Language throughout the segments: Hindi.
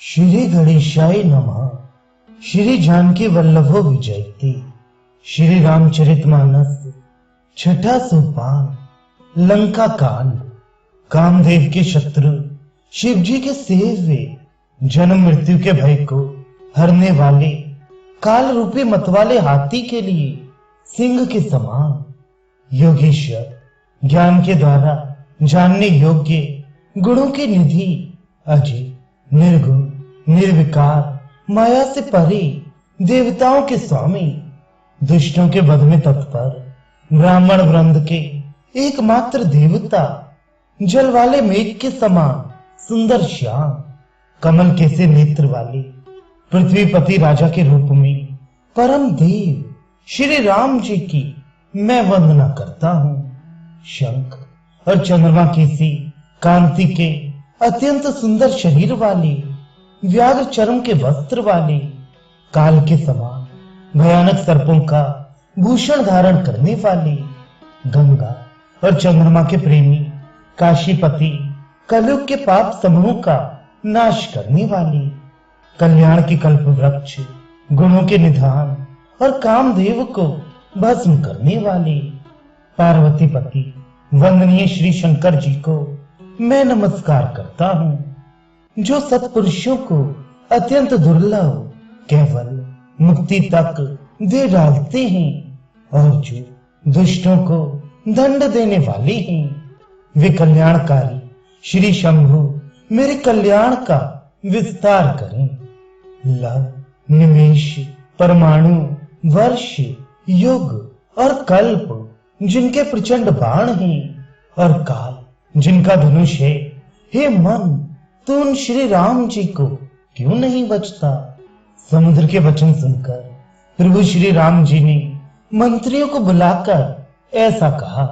श्री गणेशाय नमः। श्री जानकी वल्लभो विजयते। श्री रामचरितमानस छठा सोपान लंका कांड। कामदेव के शत्रु शिव जी के सेव्य जन्म मृत्यु के भय को हरने वाले काल रूपी मतवाले हाथी के लिए सिंह के समान योगेश्वर ज्ञान के द्वारा जानने योग्य गुणों की निधि अजय निर्गुण निर्विकार माया से परे देवताओं के स्वामी दुष्टों के वध में तत्पर ब्राह्मण वृंद के एकमात्र देवता जल वाले मेघ के समान सुंदर श्याम कमल के से नेत्र वाले पृथ्वीपति राजा के रूप में परम देव श्री राम जी की मैं वंदना करता हूँ। शंख और चंद्रमा की सी कांति के अत्यंत सुंदर शरीर वाले व्याघ्र चर्म के वस्त्र वाले काल के समान भयानक सर्पों का भूषण धारण करने वाले गंगा और चंद्रमा के प्रेमी काशीपति कलयुग के पाप समूह का नाश करने वाले कल्याण की कल्प वृक्ष गुणों के निधान और कामदेव को भस्म करने वाले पार्वती पति वंदनीय श्री शंकर जी को मैं नमस्कार करता हूँ, जो सत्पुरुषों को अत्यंत दुर्लभ केवल मुक्ति तक दे डालते हैं और जो दुष्टों को दंड देने वाले हैं। वे कल्याणकारी श्री शंभु मेरे कल्याण का विस्तार करें। लव निमेष परमाणु वर्ष युग और कल्प जिनके प्रचंड बाण हैं और काल जिनका धनुष है, हे मन तू उन श्री राम जी को क्यों नहीं बचता। समुद्र के वचन सुनकर प्रभु श्री राम जी ने मंत्रियों को बुलाकर ऐसा कहा,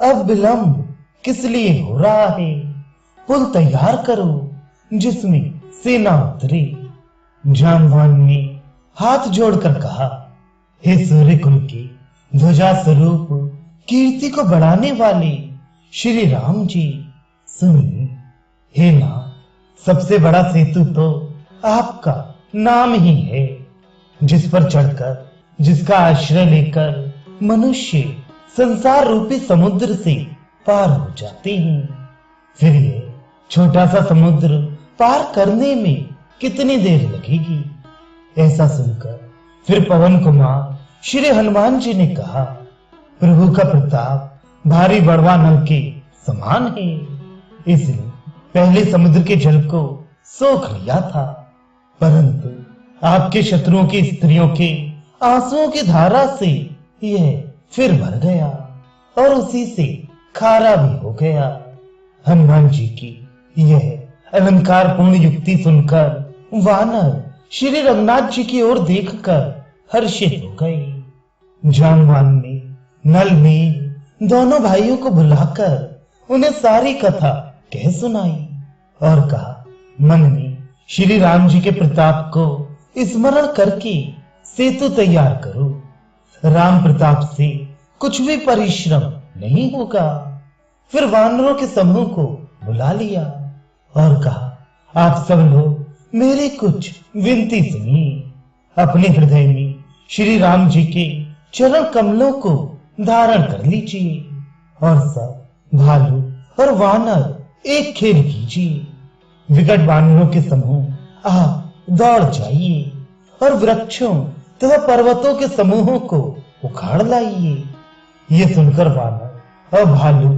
अब विलंब किस लिए हो रहा है, पुल तैयार करो जिसमें सेना उतरे। जामवान ने हाथ जोड़कर कहा, हे सूर्य कुल के ध्वजा स्वरूप कीर्ति को बढ़ाने वाले श्री राम जी सुनिए। हे नाथ, सबसे बड़ा सेतु तो आपका नाम ही है, जिस पर चढ़कर जिसका आश्रय लेकर मनुष्य संसार रूपी समुद्र से पार हो जाते हैं। फिर ये छोटा सा समुद्र पार करने में कितनी देर लगेगी। ऐसा सुनकर फिर पवन कुमार श्री हनुमान जी ने कहा, प्रभु का प्रताप भारी बड़वा नल के समान है, इसलिए पहले समुद्र के जल को सोख लिया था, परंतु आपके शत्रुओं की स्त्रियों के आंसुओं की धारा से यह फिर भर गया और उसी से खारा भी हो गया। हनुमान जी की यह अलंकार पूर्ण युक्ति सुनकर वानर श्री रघुनाथ जी की ओर देखकर हर्षित हो गए। जामवान ने नल में दोनों भाइयों को बुलाकर उन्हें सारी कथा कह सुनाई और कहा, मन में श्री राम जी के प्रताप को स्मरण करके सेतु तैयार करो। राम प्रताप से कुछ भी परिश्रम नहीं होगा। फिर वानरों के समूह को बुला लिया और कहा, आप सब लोग मेरी कुछ विनती सुनिए। अपने हृदय में श्री राम जी के चरण कमलों को धारण कर लीजिए और सब भालू और वानर एक खेल कीजिए। विकट वानरों के समूह आप दौड़ जाइए और वृक्षों तथा पर्वतों के समूहों को उखाड़ लाइए। ये सुनकर वानर और भालू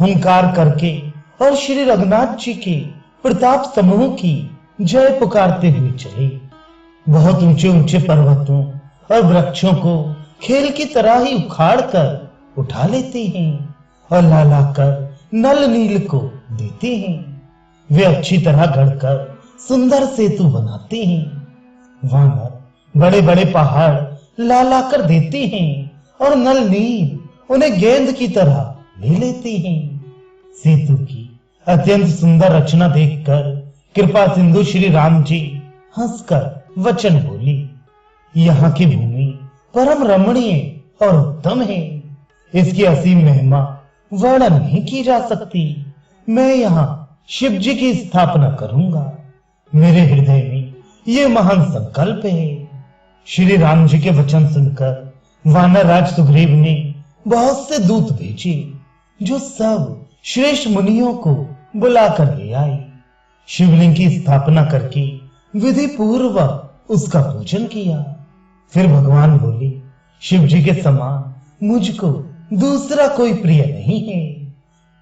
हुंकार करके और श्री रघुनाथ जी के प्रताप समूह की जय पुकारते हुए चले। बहुत ऊंचे ऊंचे पर्वतों और वृक्षों को खेल की तरह ही उखाड़ कर उठा लेते हैं और लालाकर नल नील को देते हैं। वे अच्छी तरह गढ़कर सुंदर सेतु बनाते हैं। वानर बड़े बड़े पहाड़ लालाकर देते हैं और नल नील उन्हें गेंद की तरह ले लेते हैं। सेतु की अत्यंत सुंदर रचना देखकर कृपा सिंधु श्री राम जी हंसकर वचन बोली, यहाँ की भूमि परम रमणीय और उत्तम है, इसकी असीम महिमा वर्णन नहीं की जा सकती। मैं यहाँ शिव जी की स्थापना करूंगा। मेरे हृदय में ये महान संकल्प है। श्री राम जी के वचन सुनकर वानर राज सुग्रीव ने बहुत से दूत भेजे, जो सब श्रेष्ठ मुनियों को बुलाकर ले आए। शिवलिंग की स्थापना करके विधि पूर्वक उसका पूजन किया। फिर भगवान बोले, शिव जी के समान मुझको दूसरा कोई प्रिय नहीं है।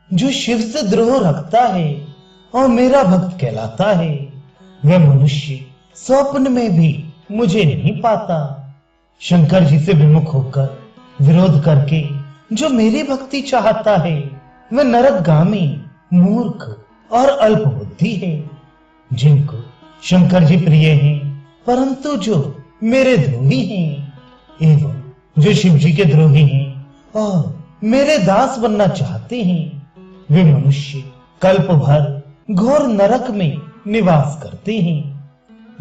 जो शिव से द्रोह रखता है और मेरा भक्त कहलाता है, वह मनुष्य स्वप्न में भी मुझे नहीं पाता। शंकर जी से विमुख होकर विरोध करके जो मेरी भक्ति चाहता है, वह नरकगामी, मूर्ख और अल्प बुद्धि है। जिनको शंकर जी प्रिय हैं, परंतु जो मेरे द्रोही हैं, एवं जो शिव जी के द्रोही हैं और मेरे दास बनना चाहते हैं, वे मनुष्य कल्प भर घोर नरक में निवास करते हैं।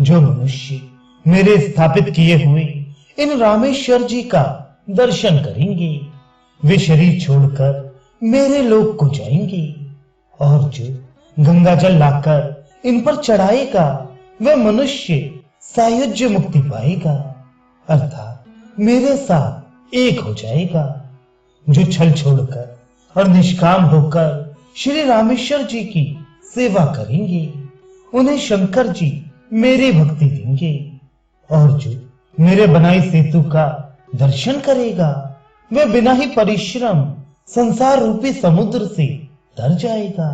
जो मनुष्य मेरे स्थापित किए हुए इन रामेश्वर जी का दर्शन करेंगे, वे शरीर छोड़कर मेरे लोक को जाएंगे। और जो गंगा जल लाकर इन पर चढ़ाएगा, वह मनुष्य सायुज्य मुक्ति पाएगा, अर्थात मेरे साथ एक हो जाएगा। जो छल छोड़कर और निष्काम होकर श्री रामेश्वर जी की सेवा करेंगे, उन्हें शंकर जी मेरी भक्ति देंगे। और जो मेरे बनाई सेतु का दर्शन करेगा, वह बिना ही परिश्रम संसार रूपी समुद्र से तर जाएगा।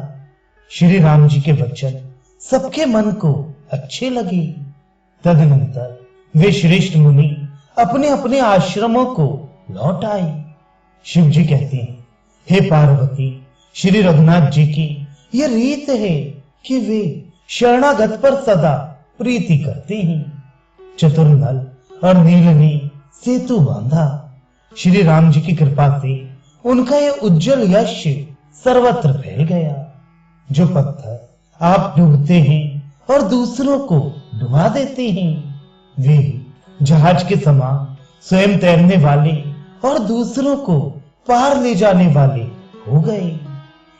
श्री राम जी के वचन सबके मन को अच्छे लगे। तदनंतर वे श्रेष्ठ मुनि अपने अपने आश्रमों को लौट आए। शिव जी कहते हैं, हे पार्वती, श्री रघुनाथ जी की यह रीत है कि वे शरणागत पर सदा प्रीति करते हैं। चतुर्नल और नील ने सेतु बांधा। श्री राम जी की कृपा से उनका यह उज्जवल यश सर्वत्र फैल गया। जो पत्थर आप डूबते हैं और दूसरों को डुबा देते हैं, वे जहाज के समान स्वयं तैरने वाले और दूसरों को पार ले जाने वाले हो गए।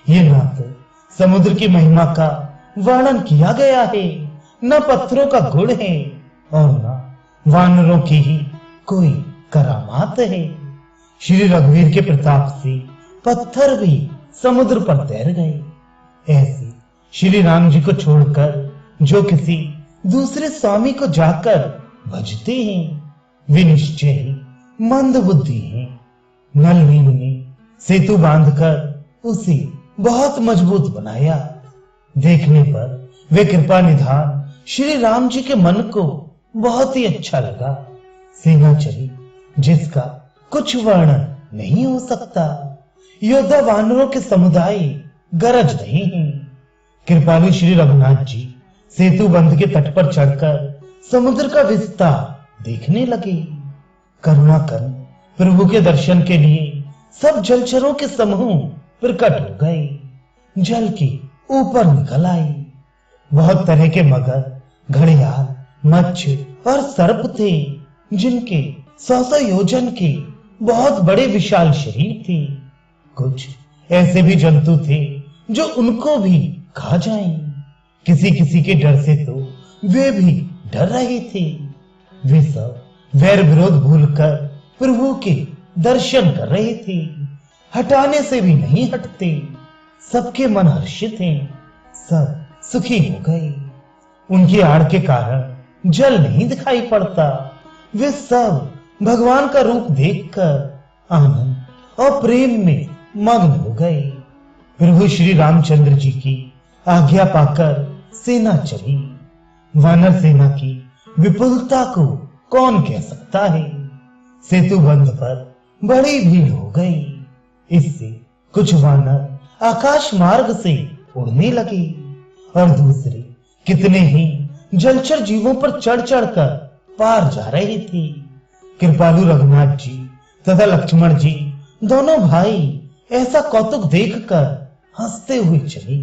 ये ना तो समुद्र की महिमा का वर्णन किया गया है, न पत्थरों का गुण है, और न वानरों की ही कोई करामात है। श्री रघुवीर के प्रताप से पत्थर भी समुद्र पर तैर गए। ऐसे श्री राम जी को छोड़कर जो किसी दूसरे स्वामी को जाकर भजते हैं, वे निश्चय ही मंद बुद्धि हैं। नल नील ने सेतु बांधकर उसे बहुत मजबूत बनाया। देखने पर वे कृपा निधान श्री राम जी के मन को बहुत ही अच्छा लगा। सेना चली जिसका कुछ वर्णन नहीं हो सकता। योद्धा वानरों के समुदाय गरज रहे हैं। कृपालु श्री रघुनाथ जी सेतु बंध के तट पर चढ़कर समुद्र का विस्तार देखने लगे। करुणाकरण प्रभु के दर्शन के लिए सब जलचरों के समूह प्रकट हो गए, जल के ऊपर निकल आए। बहुत तरह के मगर, घड़ियाल, मच्छ और सर्प थे, जिनके 100 योजन के बहुत बड़े विशाल शरीर थे। कुछ ऐसे भी जंतु थे जो उनको भी खा जाएं। किसी किसी के डर से तो वे भी डर रहे थे। वे सब वैर विरोध भूलकर प्रभु के दर्शन कर रहे थे, हटाने से भी नहीं हटते। सबके मन हर्षित हैं, सब सुखी हो गए। उनकी आड़ के कारण जल नहीं दिखाई पड़ता। वे सब भगवान का रूप देखकर आनंद और प्रेम में मग्न हो गए। प्रभु श्री रामचंद्र जी की आज्ञा पाकर सेना चली। वानर सेना की विपुलता को कौन कह सकता है। सेतु बंध पर बड़ी भीड़ हो गई। इससे कुछ वानर आकाश मार्ग से उड़ने लगे और दूसरे कितने ही जलचर जीवों पर चढ़ चढ़कर पार जा रहे थे। कृपालु रघुनाथ जी तथा लक्ष्मण जी दोनों भाई ऐसा कौतुक देखकर हंसते हुए चले।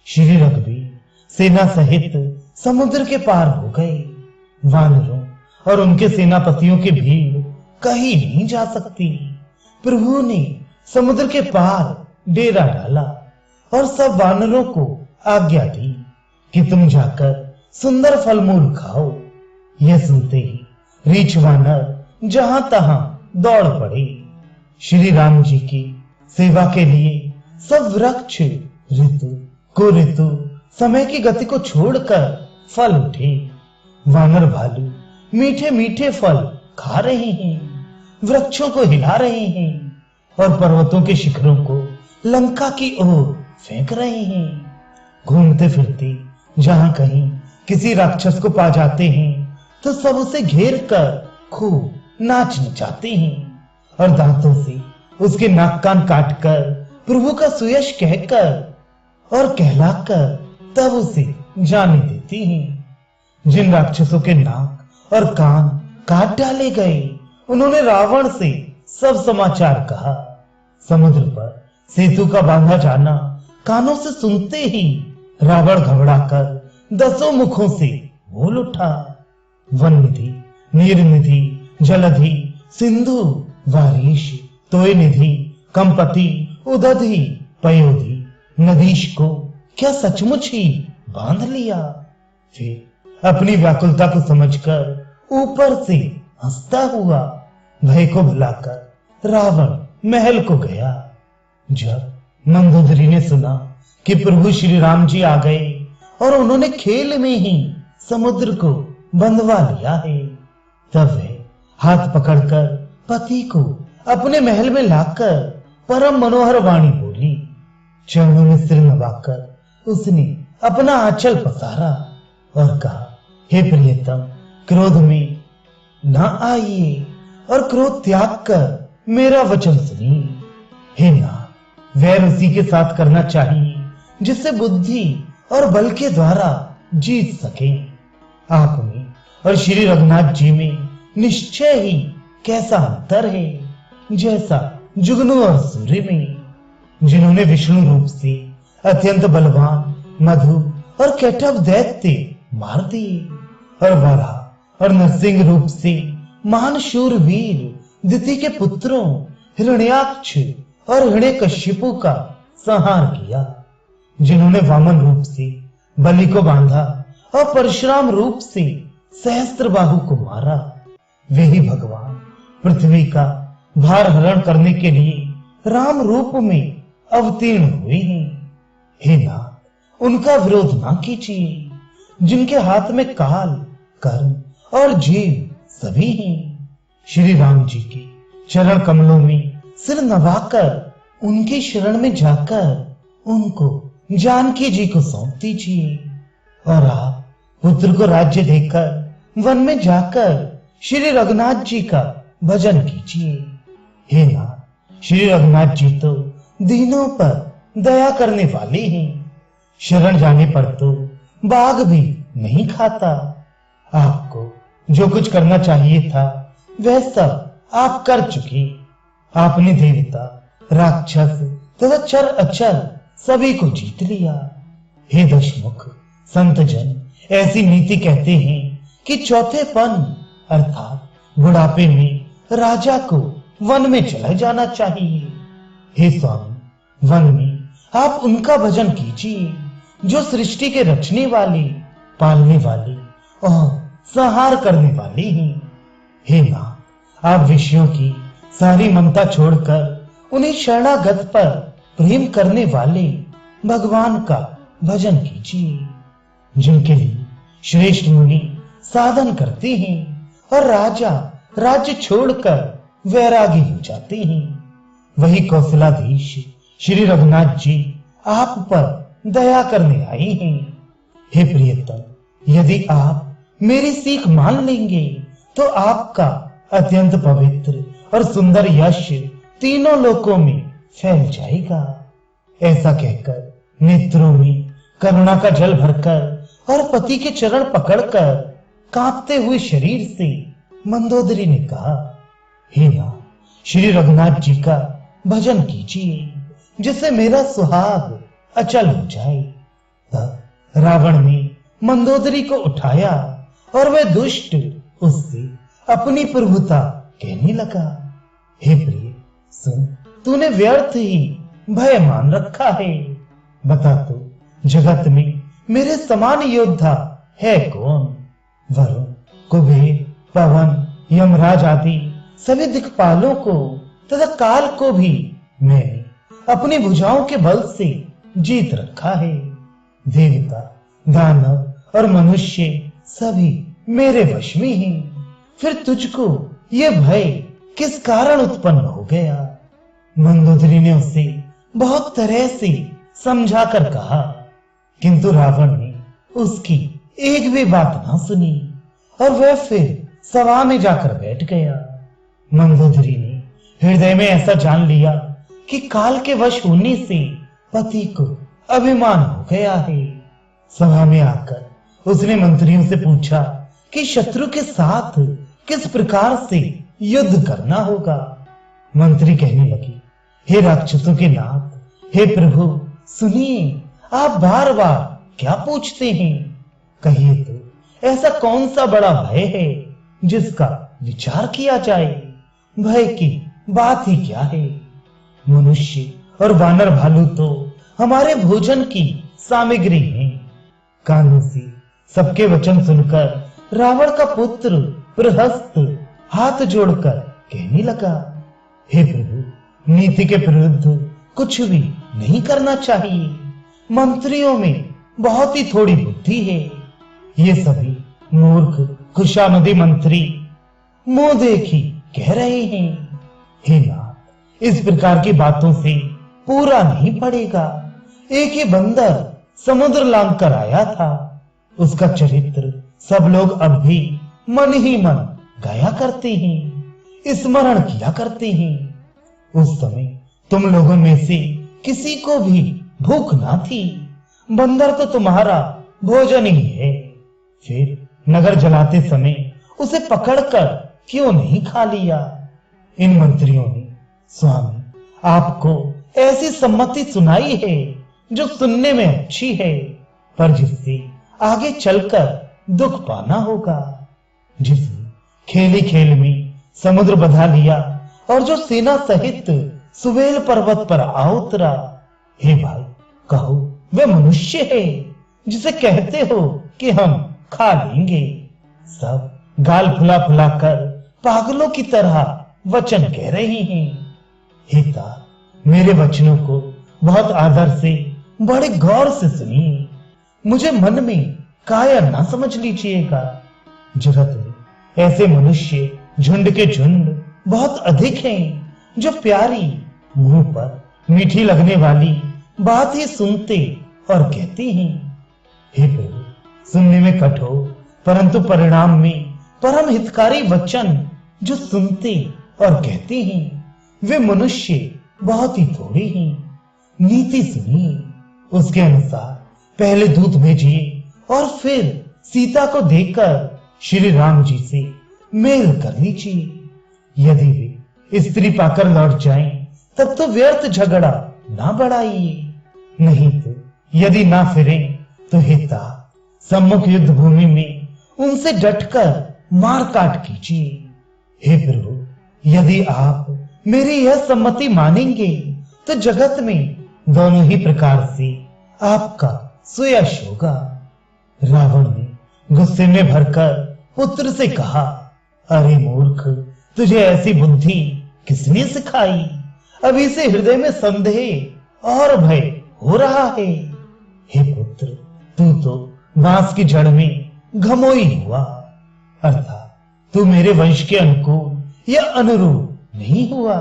श्री रघुवीर सेना सहित समुद्र के पार हो गए। वानरों और उनके सेनापतियों की भीड़ कहीं नहीं जा सकती। प्रभु ने समुद्र के पार डेरा डाला और सब वानरों को आज्ञा दी कि तुम जाकर सुंदर फल मूल खाओ। यह सुनते ही रीछ वानर जहां तहां दौड़ पड़े। श्री राम जी की सेवा के लिए सब वृक्ष ऋतु कुऋतु समय की गति को छोड़कर फल उठे। वानर भालू मीठे मीठे फल खा रहे हैं, वृक्षों को हिला रहे हैं और पर्वतों के शिखरों को लंका की ओर फेंक रहे हैं। घूमते फिरते जहां कहीं किसी राक्षस को पा जाते हैं तो सब उसे घेर कर खूब नाच नचाते हैं और दांतों से उसके नाक कान काट कर प्रभु का सुयश कहकर और कहलाकर तब उसे जाने देते हैं। जिन राक्षसों के नाक और कान काट डाले गए उन्होंने रावण से सब समाचार कहा। समुद्र पर सेतु का बांधा जाना कानों से सुनते ही रावण घबराकर 10 मुखों से बोल उठा। वन निधि, नीर निधि, जलधि, सिंधु, वारीश, तोय निधि, कंपति, उदधि, पयोधि, नदीश को क्या सचमुच ही बांध लिया? फिर अपनी व्याकुलता को समझकर ऊपर से हंसता हुआ भय को भुलाकर रावण महल को गया। जब मंदोदरी ने सुना कि प्रभु श्री राम जी आ गए और उन्होंने खेल में ही समुद्र को बंधवा लिया है, तब वह हाथ पकड़कर पति को अपने महल में लाकर परम मनोहर वाणी बोली। चरणों में सिर नवाकर उसने अपना आंचल पसारा और कहा, हे प्रियतम, क्रोध में न आइए और क्रोध त्याग कर मेरा वचन सुनिए। हे नाथ, वैर उसी के साथ करना चाहिए जिससे बुद्धि और बल के द्वारा जीत सके। आप में और श्री रघुनाथ जी में निश्चय ही कैसा अंतर है, जैसा जुगनू और सूर्य में। जिन्होंने विष्णु रूप से अत्यंत बलवान मधु और कैटभ दैत्य मार दिए और वराह और नरसिंह रूप से महान शूरवीर दिति के पुत्रों हिरण्याक्ष और हिरण्यकशिपु का संहार किया। जिन्होंने वामन रूप से बलि को बांधा और परशुराम रूप से सहस्त्रबाहु को मारा, वे ही भगवान पृथ्वी का भार हरण करने के लिए राम रूप में अवतीर्ण हुए हैं। हे नाथ, उनका विरोध ना कीजिए, जिनके हाथ में काल, कर्म और जीव सभी हैं। श्री राम जी के चरण कमलों में सिर नवाकर उनकी शरण में जाकर उनको जानकी जी को सौंप दीजिए और आप पुत्र को राज्य देकर वन में जाकर श्री रघुनाथ जी का भजन कीजिए। हे नाथ, श्री रघुनाथ जी तो दीनों पर दया करने वाले हैं। शरण जाने पर तो बाघ भी नहीं खाता। आपको जो कुछ करना चाहिए था वह सब आप कर चुके। आपने देवता, राक्षस तथा चर अचर सभी को जीत लिया। हे दशमुख, संत जन ऐसी नीति कहते हैं कि चौथेपन अर्थात बुढ़ापे में राजा को वन में चला जाना चाहिए। हे स्वामी, वन में आप उनका भजन कीजिए जो सृष्टि के रचने वाले, पालने वाले और संहार करने वाले हैं। हे नाथ, आप विषयों की सारी ममता छोड़कर उन्हें शरणागत पर प्रेम करने वाले भगवान का भजन कीजिए, जिनके लिए श्रेष्ठ मुनि साधन करते हैं और राजा राज्य छोड़कर वैरागी हो जाते हैं। वही कौशलाधीश श्री रघुनाथ जी आप पर दया करने आए हैं। हे प्रियतम, यदि आप मेरी सीख मान लेंगे तो आपका अत्यंत पवित्र और सुंदर यश तीनों लोकों में फैल जाएगा। ऐसा कहकर नेत्रों में करुणा का जल भरकर और पति के चरण पकड़कर कांपते हुए शरीर से मंदोदरी ने कहा, हे नाथ, श्री रघुनाथ जी का भजन कीजिए जिससे मेरा सुहाग अचल हो जाए। तब रावण ने मंदोदरी को उठाया और वह दुष्ट उससे अपनी प्रभुता कहने लगा। हे प्रिय, सुन, तूने व्यर्थ ही भय मान रखा है। बता तो, जगत में मेरे समान योद्धा है कौन? वरुण, कुबेर, पवन, यमराज आदि सभी दिक्पालों को तथा काल को भी मैंने अपनी भुजाओं के बल से जीत रखा है। देवता, दानव और मनुष्य सभी मेरे वश में हैं। फिर तुझको ये भय किस कारण उत्पन्न हो गया? मंदोदरी ने उसे बहुत तरह से समझा कर कहा, किंतु रावण ने उसकी एक भी बात ना सुनी और वह फिर सभा में जाकर बैठ गया। मंदोदरी ने हृदय में ऐसा जान लिया कि काल के वश होने से पति को अभिमान हो गया है। सभा में आकर उसने मंत्रियों से पूछा कि शत्रु के साथ किस प्रकार से युद्ध करना होगा। मंत्री कहने लगे, हे राक्षसों के नाथ, हे प्रभु, सुनिए, आप बार बार क्या पूछते हैं? कहिए तो ऐसा कौन सा बड़ा भय है जिसका विचार किया जाए? भय की बात ही क्या है? मनुष्य और वानर भालू तो हमारे भोजन की सामग्री हैं। कानों से सबके वचन सुनकर रावण का पुत्र प्रहस्त हाथ जोड़कर कहने लगा, हे प्रभु, नीति के विरुद्ध कुछ भी नहीं करना चाहिए। मंत्रियों में बहुत ही थोड़ी बुद्धि है। ये सभी मूर्ख खुशामदी मंत्री मुंह देखी कह रहे हैं। हे नाथ, इस प्रकार की बातों से पूरा नहीं पड़ेगा। एक ही बंदर समुद्र लांग कर आया था, उसका चरित्र सब लोग अब भी मन ही मन गाया करते हैं, स्मरण किया करते हैं। उस समय तुम लोगों में से किसी को भी भूख ना थी। बंदर तो तुम्हारा भोजन ही है। फिर नगर जलाते समय उसे पकड़कर क्यों नहीं खा लिया? इन मंत्रियों ने स्वामी आपको ऐसी सम्मति सुनाई है जो सुनने में अच्छी है, पर जिससे आगे चलकर दुख पाना होगा। जिसने खेली खेल में समुद्र बधा लिया और जो सेना सहित सुवेल पर्वत पर आ उतरा, हे भाई, कहो वे मनुष्य है जिसे कहते हो कि हम खा लेंगे? सब गाल फुला फुला कर पागलों की तरह वचन कह रहे हैं। हे ता, मेरे वचनों को बहुत आदर से बड़े गौर से सुनिए। मुझे मन में कायर ना समझ लीजिएगा। जगत में ऐसे मनुष्य झुंड के झुंड बहुत अधिक हैं, जो प्यारी, मुंह पर मीठी लगने वाली बात ही सुनते और कहते हैं। हे प्रभु, सुनने में कठोर परंतु परिणाम में परम हितकारी वचन जो सुनते और कहते हैं, वे मनुष्य बहुत ही थोड़े हैं। नीति सुनिए। उसके अनुसार पहले दूत भेजिए और फिर सीता को देकर श्री राम जी से मेल कर लीजिए। यदि वे स्त्री पाकर लौट जाएं, तब तो व्यर्थ झगड़ा ना बढ़ाइए। नहीं तो यदि ना फिरें तो हिता सम्मुख युद्ध भूमि में उनसे डटकर मार काट कीजिए। हे प्रभु, यदि आप मेरी यह सम्मति मानेंगे तो जगत में दोनों ही प्रकार से आपका सुयश होगा। रावण ने गुस्से में भरकर पुत्र से कहा, अरे मूर्ख, तुझे ऐसी बुद्धि किसने सिखाई? अभी से हृदय में संदेह और भय हो रहा है। हे पुत्र, तू तो बांस की जड़ में घमोई हुआ, अर्थात तू मेरे वंश के अनुकूल या अनुरूप नहीं हुआ।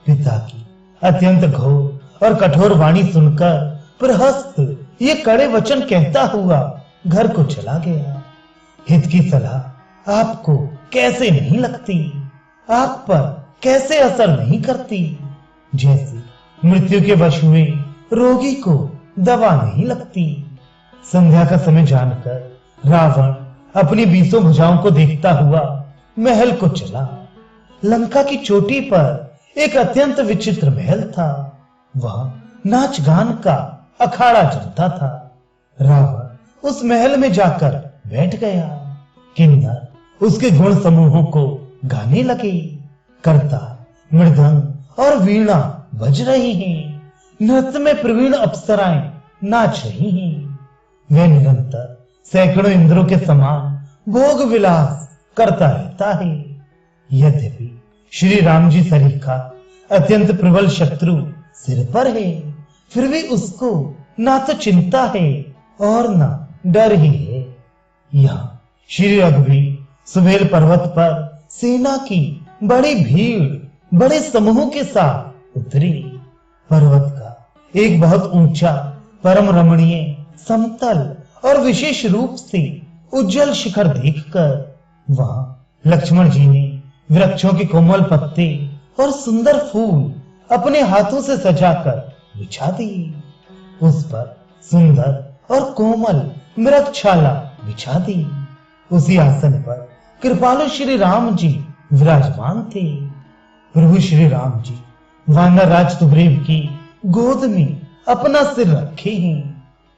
पिता की अत्यंत घोर और कठोर वाणी सुनकर प्रहस्त ये कड़े वचन कहता हुआ घर को चला गया। हित की सलाह आपको कैसे नहीं लगती? आप पर कैसे असर नहीं करती? जैसे मृत्यु के वश हुए रोगी को दवा नहीं लगती। संध्या का समय जानकर रावण अपनी 20 भुजाओं को देखता हुआ महल को चला। लंका की चोटी पर एक अत्यंत विचित्र महल था। वहां नाच गान का अखाड़ा चलता था। रावण उस महल में जाकर बैठ गया। किन्नर उसके गुण समूहों को गाने लगे। करताल, मृदंग और वीणा बज रही हैं। नृत्य में प्रवीण अप्सराएं नाच रही हैं। वे निरंतर सैकड़ों इंद्रों के समान भोग विलास करता रहता है। यद्यपि श्री राम जी सरीखा अत्यंत प्रबल शत्रु सिर पर है, फिर भी उसको ना तो चिंता है और ना डर ही है। यहाँ श्री रघुवीर सुबेल पर्वत पर सेना की बड़ी भीड़ बड़े समूह के साथ उतरी। पर्वत का एक बहुत ऊंचा परम रमणीय समतल और विशेष रूप से उज्जवल शिखर देखकर वहां लक्ष्मण जी ने वृक्षों के कोमल पत्ते और सुंदर फूल अपने हाथों से सजाकर बिछा दिए। उस पर सुंदर और कोमल मृगछाला बिछा दी। उसी आसन पर कृपालु श्री राम जी विराजमान थे। प्रभु श्री राम जी वानर राज सुग्रीव की गोद में अपना सिर रखे हैं।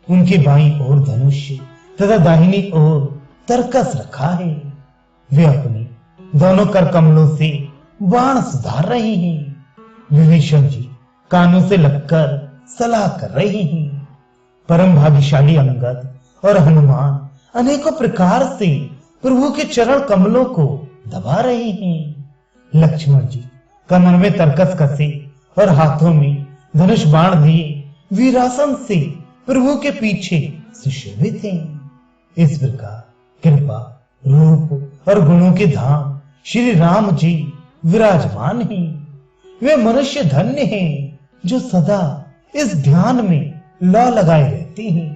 उनके बाईं ओर धनुष तथा दाहिनी ओर तरकस रखा है। वे अपने दोनों कर कमलों से बाण सुधार रहे हैं। विभीषण जी कानों से लगकर सलाह कर रहे हैं। परम भाग्यशाली अंगद और हनुमान अनेकों प्रकार से प्रभु के चरण कमलों को दबा रहे हैं। लक्ष्मण जी कमर में तरकस कसे और हाथों में धनुष बाण दिए वीरासन से प्रभु के पीछे सुशोभित हैं। इस प्रकार कृपा रूप और गुणों के धाम श्री राम जी विराजमान हैं। वे मनुष्य धन्य हैं जो सदा इस ध्यान में लौ लगाए रहते हैं।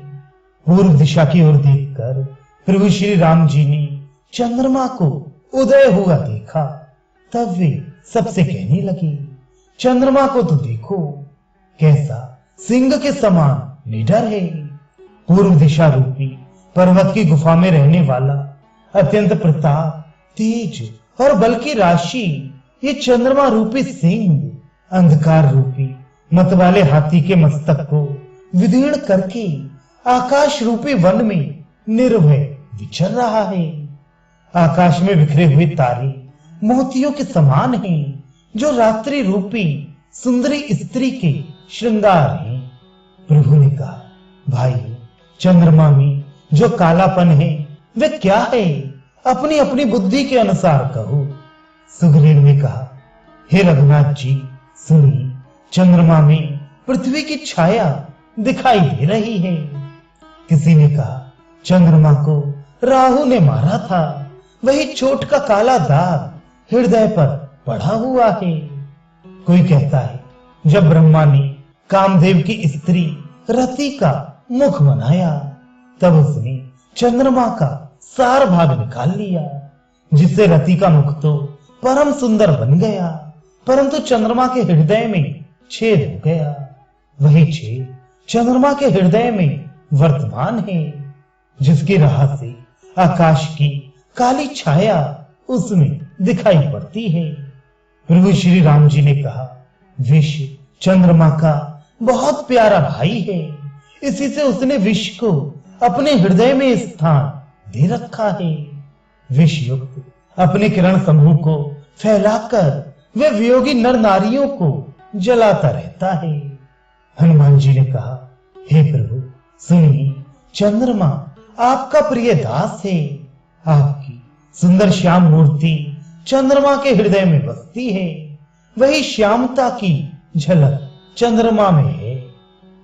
पूर्व दिशा की ओर देखकर प्रभु श्री राम जी ने चंद्रमा को उदय हुआ देखा। तब वे सबसे कहने लगे, चंद्रमा को तो देखो, कैसा सिंह के समान निडर है। पूर्व दिशा रूपी पर्वत की गुफा में रहने वाला अत्यंत प्रताप, तेज और बल की राशि ये चंद्रमा रूपी सिंह अंधकार रूपी मत वाले हाथी के मस्तक को विदीर्ण करके आकाश रूपी वन में निर्भय विचर रहा है। आकाश में बिखरे हुए तारे मोतियों के समान हैं, जो रात्रि रूपी सुंदरी स्त्री के श्रृंगार हैं। प्रभु ने कहा, भाई चंद्रमा में जो कालापन है वे क्या है? अपनी अपनी बुद्धि के अनुसार कहो। सुग्रीव ने कहा, हे रघुनाथ जी सुनिए, चंद्रमा में पृथ्वी की छाया दिखाई दे रही है। किसी ने कहा, चंद्रमा को राहु ने मारा था, वही चोट का काला दाग हृदय पर पड़ा हुआ है। कोई कहता है, जब ब्रह्मा ने कामदेव की स्त्री रति का मुख बनाया तब उसने चंद्रमा का सार भाग निकाल लिया, जिससे रति का मुख तो परम सुंदर बन गया, परंतु चंद्रमा के हृदय में छेद हो गया। वही छेद चंद्रमा के हृदय में वर्तमान है, जिसकी राह से आकाश की काली छाया उसमें दिखाई पड़ती है। प्रभु श्री राम जी ने कहा, विष चंद्रमा का बहुत प्यारा भाई है, इसी से उसने विष को अपने हृदय में स्थान दे रखा है। विष युक्त अपने किरण समूह को फैलाकर वे वियोगी नर नारियों को जलाता रहता है। हनुमान जी ने कहा, हे प्रभु सुनिए, चंद्रमा आपका प्रिय दास है। आपकी सुंदर श्याम मूर्ति चंद्रमा के हृदय में बसती है, वही श्यामता की झलक चंद्रमा में है।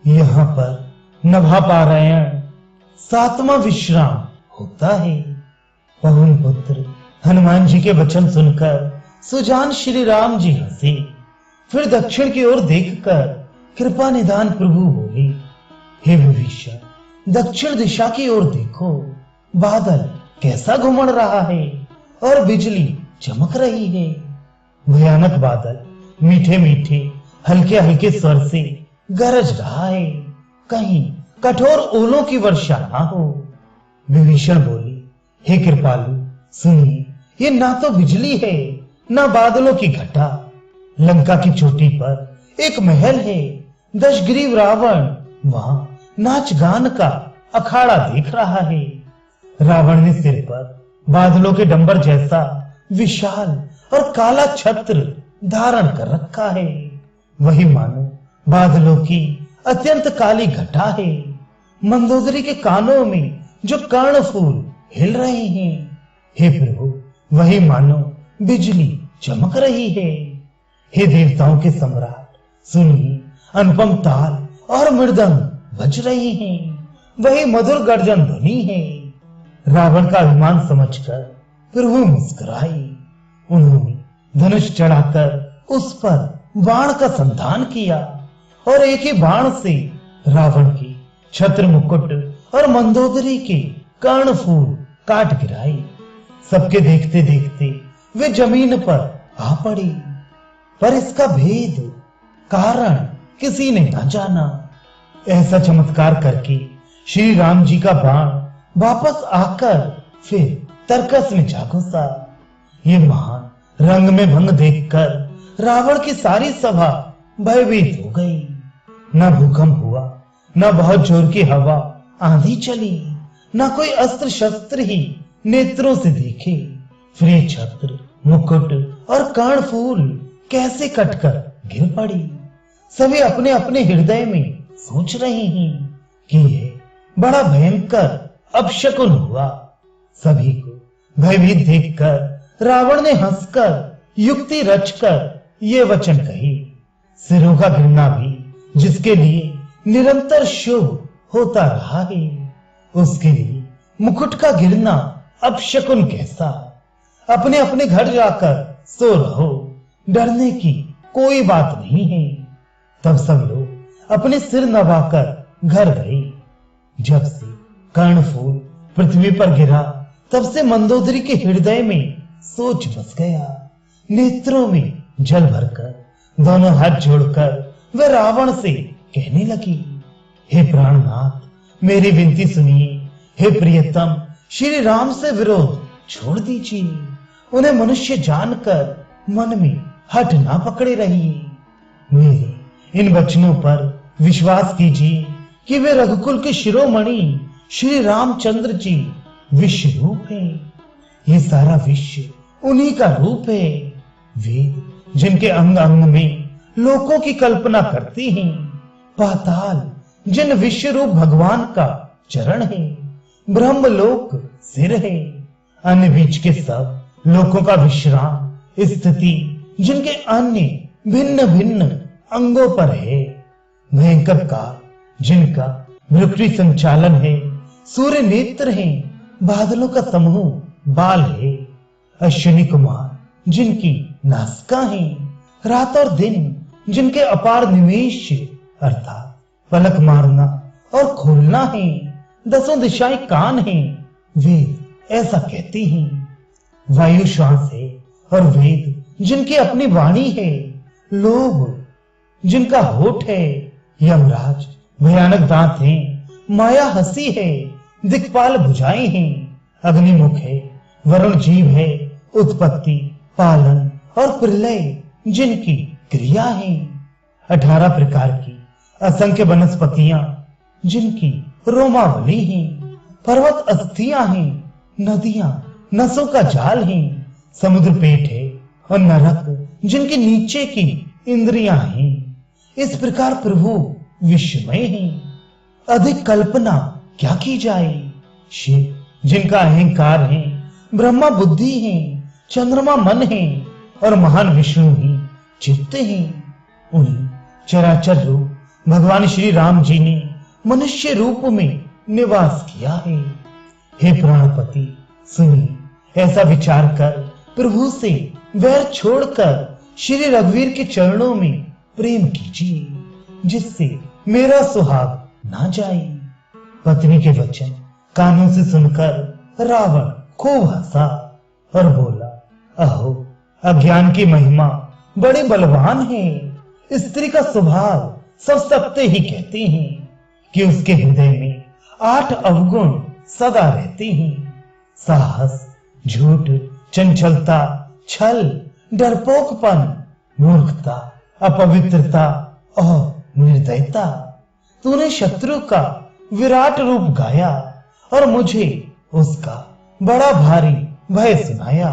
यहाँ पर नभा पारायण सातवां विश्राम होता है। पवन पुत्र हनुमान जी के वचन सुनकर सुजान श्री राम जी हंसे, फिर दक्षिण की ओर देखकर कृपा निधान प्रभु बोले, हे विभीषण दक्षिण दिशा की ओर देखो, बादल कैसा घुमड़ रहा है और बिजली चमक रही है। भयानक बादल मीठे मीठे हल्के हल्के स्वर से गरज रहा है, कहीं कठोर ओलों की वर्षा ना हो। विभीषण बोले, हे कृपालु सुनिए, ये ना तो बिजली है ना बादलों की घटा। लंका की चोटी पर एक महल है, दशग्रीव रावण वहां नाच गान का अखाड़ा देख रहा है। रावण ने सिर पर बादलों के डंबर जैसा विशाल और काला छत्र धारण कर रखा है, वही मानो बादलों की अत्यंत काली घटा है। मंदोदरी के कानों में जो कर्णफूल हिल रहे हैं। हे प्रभु, वही मानो बिजली चमक रही है। हे देवताओं के सम्राट, सुनिए, अनुपम ताल और मृदंग बज रहे हैं। वही मधुर गर्जन ध्वनि है। रावण का अभिमान समझकर प्रभु मुस्कुराए। उन्होंने धनुष चढ़ाकर उस पर बाण का संधान किया और एक ही बाण से रावण के छत्र मुकुट और मंदोदरी के कर्णफूल काट गिराए। सबके देखते देखते वे जमीन पर आ पड़ी, पर इसका भेद कारण किसी ने न जाना। ऐसा चमत्कार करके श्री राम जी का बाण वापस आकर फिर तरकस में जा घुसा। ये महान रंग में भंग देखकर रावण की सारी सभा भयभीत हो गई। न भूकंप हुआ, न बहुत जोर की हवा आंधी चली, न कोई अस्त्र शस्त्र ही नेत्रों से देखे। फिर ये छत्र मुकुट और कर्णफूल कैसे कटकर गिर पड़ी। सभी अपने अपने हृदय में सोच रहे हैं कि यह बड़ा भयंकर अपशकुन हुआ। सभी को भयभीत देखकर रावण ने हंसकर युक्ति रचकर ये वचन कही, सिरों का गिरना भी जिसके लिए निरंतर शुभ होता रहा है, उसके लिए मुकुट का गिरना अपशकुन कैसा। अपने अपने घर जाकर सो रहो, डरने की कोई बात नहीं है। तब सब लोग अपने सिर नवाकर घर गए। जब से कर्णफूल पृथ्वी पर गिरा, तब से मंदोदरी के हृदय में सोच बस गया। नेत्रों में जल भरकर दोनों हाथ जोड़कर वह रावण से कहने लगी, हे प्राणनाथ, मेरी विनती सुनिए। हे प्रियतम, श्री राम से विरोध छोड़ दीजिए। उन्हें मनुष्य जानकर मन में हठ ना पकड़े रहिए। मेरे इन वचनों पर विश्वास कीजिए कि वे रघुकुल के शिरोमणि श्री रामचंद्र जी विश्व रूप है। ये सारा विश्व उन्हीं का रूप है। वेद जिनके अंग अंग में लोकों की कल्पना करती हैं, पाताल जिन विश्व रूप भगवान का चरण है, ब्रह्मलोक सिर है, अन्य बीच के सब लोकों का विश्राम स्थिति जिनके अन्य भिन्न भिन्न अंगों पर है, भयंकर काल जिनका भृकुटी संचालन है, सूर्य नेत्र है, बादलों का समूह बाल है, अश्विनी कुमार जिनकी नासिका है, रात और दिन जिनके अपार निमेष अर्थात पलक मारना और खोलना है, दसों दिशाएं कान हैं, वेद ऐसा कहती हैं। वायु श्वास है और वेद जिनकी अपनी वाणी है, लोभ जिनका होठ है, यमराज भयानक दांत हैं, माया हंसी है, दिक्पाल भुजाएं हैं, अग्निमुख है, वरुण जीव है, उत्पत्ति पालन और प्रलय जिनकी क्रिया है, 18 प्रकार की असंख्य वनस्पतियां जिनकी रोमावली हैं, पर्वत अस्थियां हैं, नदियां नसों का जाल है, समुद्र पेट है और नरक जिनके नीचे की इंद्रियां हैं। इस प्रकार प्रभु विश्वमय है, अधिक कल्पना क्या की जाए। शिव जिनका अहंकार है, ब्रह्मा बुद्धि है, चंद्रमा मन है और महान विष्णु ही चित्त है। उन्हीं चराचर रूप भगवान श्री राम जी ने मनुष्य रूप में निवास किया है। हे प्राणपति, सुनिए, ऐसा विचार कर प्रभु से वैर छोड़कर श्री रघुवीर के चरणों में प्रेम कीजिए, जिससे मेरा सुहाग ना जाए। पत्नी के वचन कानों से सुनकर रावण खूब हंसा और बोला, अहो, अज्ञान की महिमा बड़े बलवान है। स्त्री का स्वभाव सब सत्य ही कहते हैं कि उसके हृदय में 8 अवगुण सदा रहते हैं, साहस, झूठ, चंचलता, छल, डरपोकपन, मूर्खता, अपवित्रता और निर्दयता। तूने शत्रु का विराट रूप गाया और मुझे उसका बड़ा भारी भय सुनाया।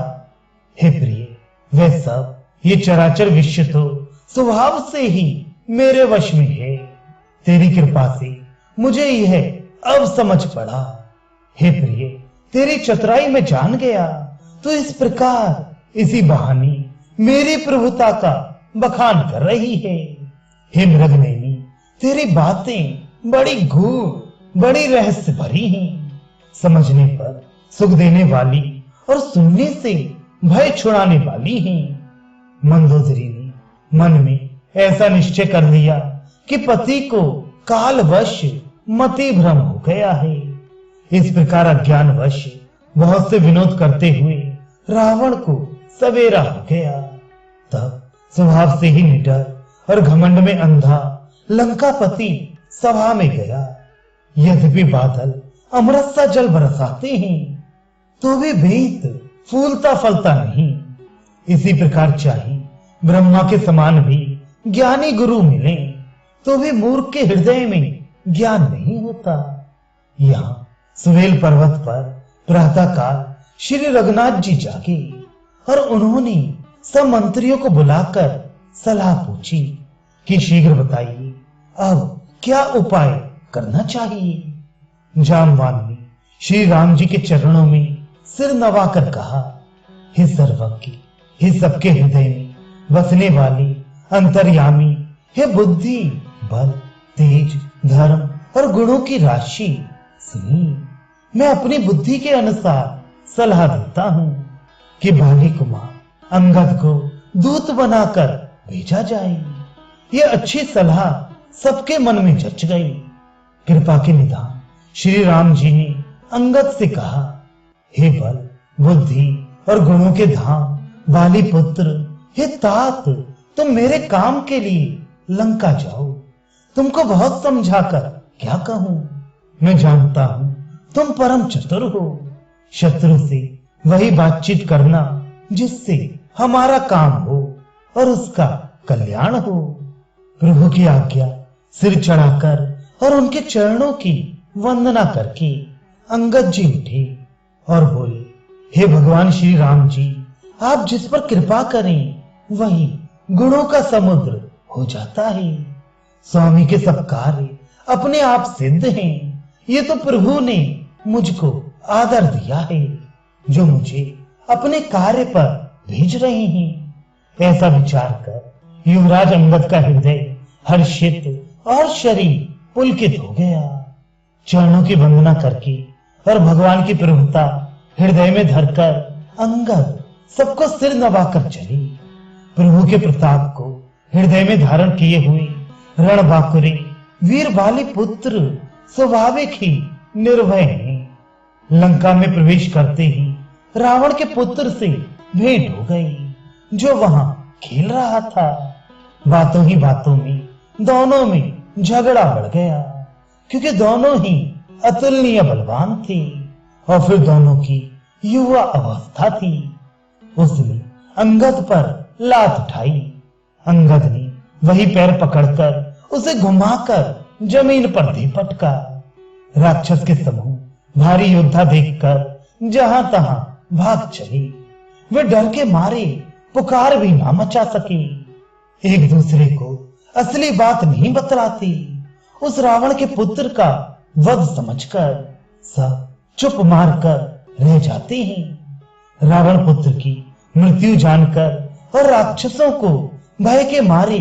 हे प्रिय, वह सब ये चराचर विश्व तो स्वभाव से ही मेरे वश में है। तेरी कृपा से मुझे यह अब समझ पड़ा। हे प्रिय, तेरी चतुराई में जान गया, तो इस प्रकार इसी बहाने मेरी प्रभुता का बखान कर रही है। हे मृगनयनी, तेरी बातें बड़ी गूढ़, बड़ी रहस्य भरी हैं, समझने पर सुख देने वाली और सुनने से भय छुड़ाने वाली हैं। मंदोदरी ने मन में ऐसा निश्चय कर लिया कि पति को कालवश मति भ्रम हो गया है। इस प्रकार अज्ञानवश बहुत से विनोद करते हुए रावण को सवेरा हो गया। तब स्वभाव से ही निडर और घमंड में अंधा लंकापति सभा में गया। यद्यपि बादल अमृत सा जल बरसाते हैं, तो भी बेत फूलता फलता नहीं। इसी प्रकार चाहे ब्रह्मा के समान भी ज्ञानी गुरु मिले, तो भी मूर्ख के हृदय में ज्ञान नहीं होता। यहाँ सुवेल पर्वत पर प्रातः काल श्री रघुनाथ जी जागे और उन्होंने सब मंत्रियों को बुलाकर सलाह पूछी कि शीघ्र बताइए अब क्या उपाय करना चाहिए। जामवान ने श्री राम जी के चरणों में सिर नवाकर कहा, हे सर्वज्ञ, हे सबके हृदय में बसने वाली अंतर्यामी, हे बुद्धि, बल, तेज, धर्म और गुणों की राशि, सुनिए, मैं अपनी बुद्धि के अनुसार सलाह देता हूं कि बाली कुमार अंगद को दूत बनाकर भेजा जाए। यह अच्छी सलाह सबके मन में जच गई। कृपा के निधान श्री राम जी ने अंगद से कहा, हे बल, बुद्धि और गुणों के धाम बाली पुत्र, हे तात, तुम मेरे काम के लिए लंका जाओ। तुमको बहुत समझाकर क्या कहूं, मैं जानता हूं तुम परम चतुर हो। शत्रु से वही बातचीत करना जिससे हमारा काम हो और उसका कल्याण हो। प्रभु की आज्ञा सिर चढ़ाकर और उनके चरणों की वंदना करके अंगद जी उठे और बोले, हे भगवान श्री राम जी, आप जिस पर कृपा करें वही गुणों का समुद्र हो जाता है। स्वामी के सब कार्य अपने आप सिद्ध हैं। ये तो प्रभु ने मुझको आदर दिया है, जो मुझे अपने कार्य पर भेज रहे हैं। ऐसा विचार कर युवराज अंगद का हृदय हर्षित और शरीर पुलकित हो गया। चरणों की वंदना करके और भगवान की प्रभुता हृदय में धरकर अंगद सबको सिर नवाकर चले। प्रभु के प्रताप को हृदय में धारण किए हुए रणबांकुरे वीर बाली पुत्र स्वाभाविक ही निर्भय हैं। लंका में प्रवेश करते ही रावण के पुत्र से भेंट हो गई, जो वहां खेल रहा था। बातों ही बातों में दोनों में झगड़ा बढ़ गया, क्योंकि दोनों ही अतुलनीय बलवान थे और फिर दोनों की युवा अवस्था थी। उसने अंगद पर लात उठाई। अंगद ने वही पैर पकड़कर उसे घुमाकर जमीन पर दे पटका। राक्षस के समूह भारी योद्धा देखकर जहां तहां भाग चले। वे डर के मारे पुकार भी ना मचा सके। एक दूसरे को असली बात नहीं बतलाती। उस रावण के पुत्र का वध समझकर सब चुप मारकर रह जाते हैं। रावण पुत्र की मृत्यु जानकर और राक्षसों को भय के मारे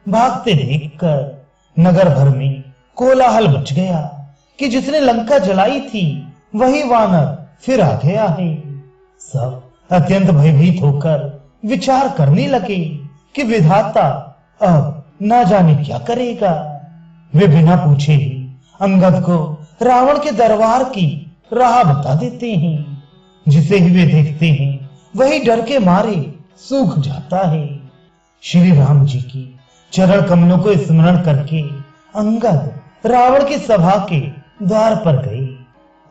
भागते देखकर नगर भर में कोलाहल मच गया कि जिसने लंका जलाई थी वही वानर फिर आ गया है। सब अत्यंत भयभीत होकर विचार करने लगे कि विधाता अब ना जाने क्या करेगा। वे बिना पूछे ही अंगद को रावण के दरबार की राह बता देते हैं। जिसे ही वे देखते हैं वही डर के मारे सूख जाता है। श्री राम जी की चरण कमलों को स्मरण करके अंगद रावण की सभा के द्वार पर गए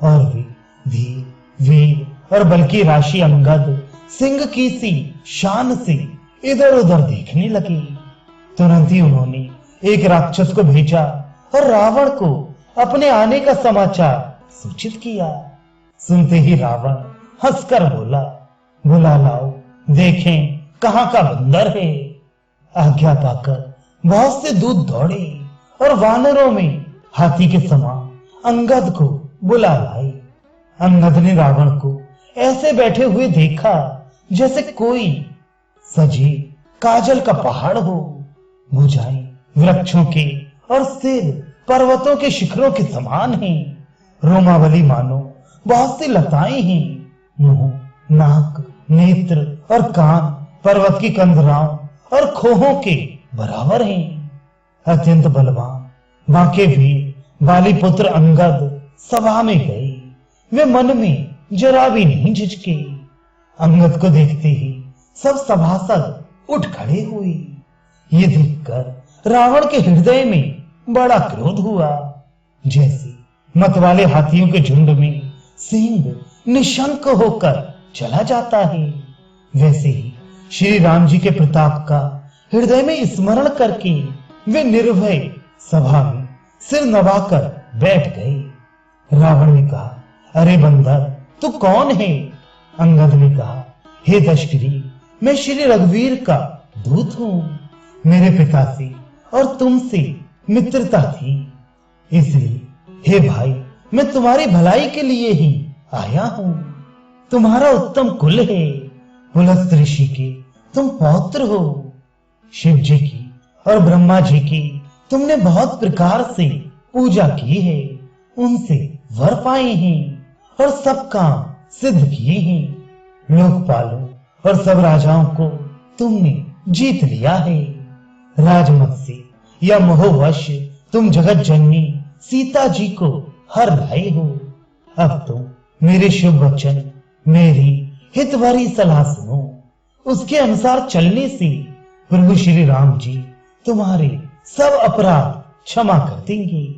और वे धीर, वीर और बल की राशि अंगद सिंह की सी शान से इधर उधर देखने लगे। तुरंत ही उन्होंने एक राक्षस को भेजा और रावण को अपने आने का समाचार सूचित किया। सुनते ही रावण हंसकर बोला, बुला लाओ, देखें कहां का बंदर है। आज्ञा पाकर बहुत से दूत दौड़े और वानरों में हाथी के समान अंगद को बुला लाए। अंगद ने रावण को ऐसे बैठे हुए देखा जैसे कोई सजे काजल का पहाड़ हो। भुजाएं वृक्षों के और सिर पर्वतों के शिखरों के समान हैं। रोमावली मानो बहुत सी लताएं हैं। मुंह, नाक, नेत्र और कान पर्वत की कंदराओं और खोहों के बराबर हैं। अत्यंत बलवान बांके भी बाली पुत्र अंगद सभा में गए। वे मन में जरा भी नहीं झिझके। अंगद को देखते ही सब सभासद उठ खड़े हुए। ये देखकर रावण के हृदय में बड़ा क्रोध हुआ। जैसे मतवाले हाथियों के झुंड में सिंह निशंक होकर चला जाता है, वैसे ही श्री राम जी के प्रताप का हृदय में स्मरण करके वे निर्भय सभा में सिर नवाकर बैठ गए। रावण ने कहा, अरे बंदर, तू कौन है? अंगद ने कहा, हे दशकरी, मैं श्री रघुवीर का दूत हूं। मेरे पिता से और तुमसे मित्रता थी, इसलिए हे भाई, मैं तुम्हारी भलाई के लिए ही आया हूं। तुम्हारा उत्तम कुल है, पुलस्त ऋषि के तुम पौत्र हो। शिव जी की और ब्रह्मा जी की तुमने बहुत प्रकार से पूजा की है, उनसे वर पाए हैं और सब काम सिद्ध किए हैं। लोकपालों और सब राजाओं को तुमने जीत लिया है। राजमत से या मोहवश तुम जगत जननी सीता जी को हर लाए हो। अब तुम मेरे शुभ वचन, मेरी हितभरी सलाह सुनो। उसके अनुसार चलने से प्रभु श्री राम जी तुम्हारे सब अपराध क्षमा कर देंगे।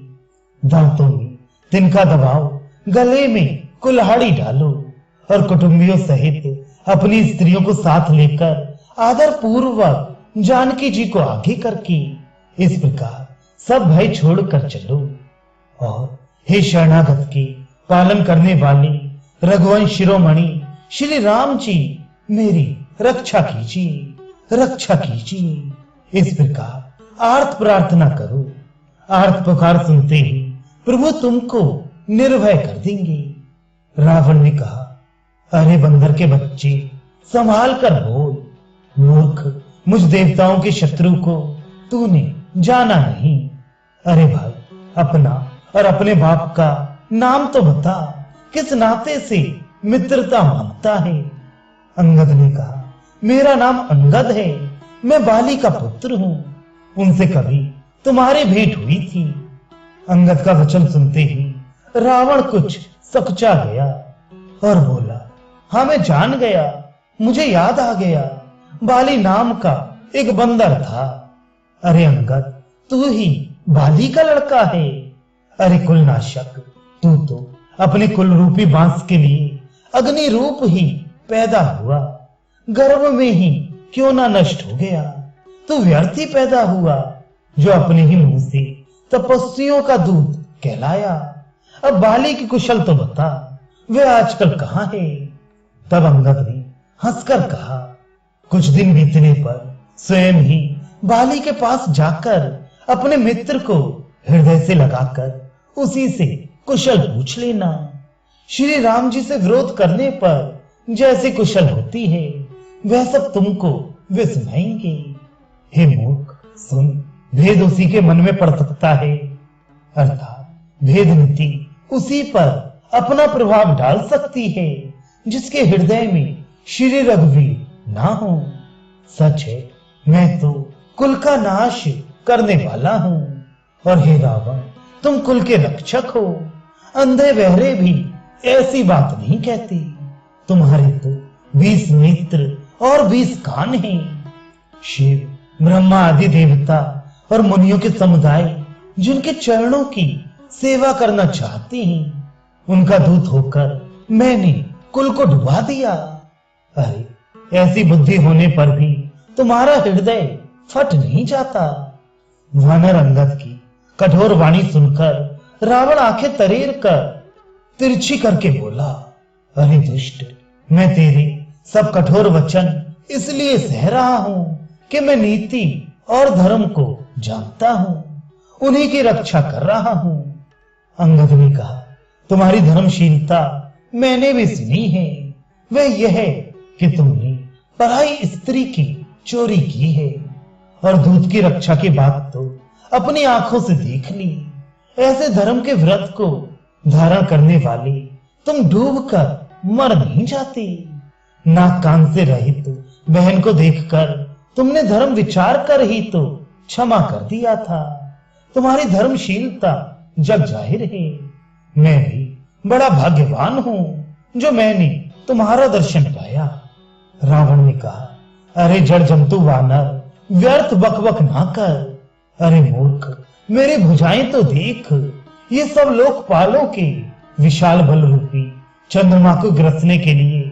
दांतों में तिनका दबाओ, गले में कुल्हाड़ी डालो और कुटुंबियों सहित अपनी स्त्रियों को साथ लेकर आदर पूर्वक जानकी जी को आगे करके इस प्रकार सब भय छोड़कर चलो। और हे शरणागत के पालन करने वाले रघुवंश शिरोमणि श्री राम जी, मेरी रक्षा कीजिए, रक्षा कीजिए। इस प्रकार आर्त प्रार्थना करो। आर्त पुकार सुनते ही प्रभु तुमको निर्भय कर देंगे। रावण ने कहा, अरे बंदर के बच्चे, संभाल कर बोल। मूर्ख, मुझ देवताओं के शत्रु को तूने जाना नहीं। अरे भाई, अपना और अपने बाप का नाम तो बता, किस नाते से मित्रता मांगता है? अंगद ने कहा, मेरा नाम अंगद है, मैं बाली का पुत्र हूं। उनसे कभी तुम्हारी भेंट हुई थी। अंगद का वचन सुनते ही रावण कुछ सकचा गया और बोला, हाँ मैं जान गया, मुझे याद आ गया, बाली नाम का एक बंदर था। अरे अंगद, तू ही बाली का लड़का है। अरे कुलनाशक, तू तो अपने कुल रूपी बांस के लिए अग्नि रूप ही पैदा हुआ, गर्भ में ही क्यों ना नष्ट हो गया। तू व्यर्थ ही पैदा हुआ, जो अपने ही मुंह से तपस्वियों का दूत कहलाया। अब बाली की कुशल तो बता, वे आजकल कहां है? तब अंगद ने हंसकर कहा, कुछ दिन बीतने पर स्वयं ही बाली के पास जाकर अपने मित्र को हृदय से लगाकर उसी से कुशल पूछ लेना। श्री राम जी से विरोध करने पर जैसी कुशल होती है, वह सब तुमको वे सुनाएंगे। हे मूर्ख, सुन, भेद उसी के मन में पड़ सकता है, अर्थात भेद नीति उसी पर अपना प्रभाव डाल सकती है जिसके हृदय में श्री रघुवीर ना हो। सच है, मैं तो कुल का नाश करने वाला हूं। और हे रावण, तुम कुल के रक्षक हो। अंधे बहरे भी ऐसी बात नहीं कहते। तुम्हारे तो 20 नेत्र और 20 कान हैं। शिव, ब्रह्मा आदि देवता और मुनियों के समुदाय जिनके चरणों की सेवा करना चाहते हैं, उनका दूत होकर मैंने कुल को डुबा दिया। अरे, ऐसी बुद्धि होने पर भी तुम्हारा हृदय फट नहीं जाता। वानर अंगद की कठोर वाणी सुनकर रावण आंखें तरेर कर तिरछी करके बोला, अरे दुष्ट, मैं तेरे सब कठोर वचन इसलिए सह रहा हूं कि मैं नीति और धर्म को जानता हूं, उन्हीं की रक्षा कर रहा हूं। अंगद ने कहा, तुम्हारी धर्मशीलता मैंने भी सुनी है, वह यह कि तुमने पराई स्त्री की चोरी की है और दूध की रक्षा की बात तो अपनी आंखों से देख ली। ऐसे धर्म के व्रत को धारण करने वाले तुम डूब कर मर नहीं जाती। नाक कान से रहित बहन को देखकर तुमने धर्म विचार कर ही तो क्षमा कर दिया था। तुम्हारी धर्मशीलता जग जाहिर है। मैं भी बड़ा भाग्यवान हूं जो मैंने तुम्हारा दर्शन पाया। रावण ने कहा, अरे जड़ जंतु वानर, व्यर्थ बकबक ना कर। अरे मूर्ख, मेरी भुजाएं तो देख, ये सब लोकपालों के विशाल बल रूपी चंद्रमा को ग्रसने के लिए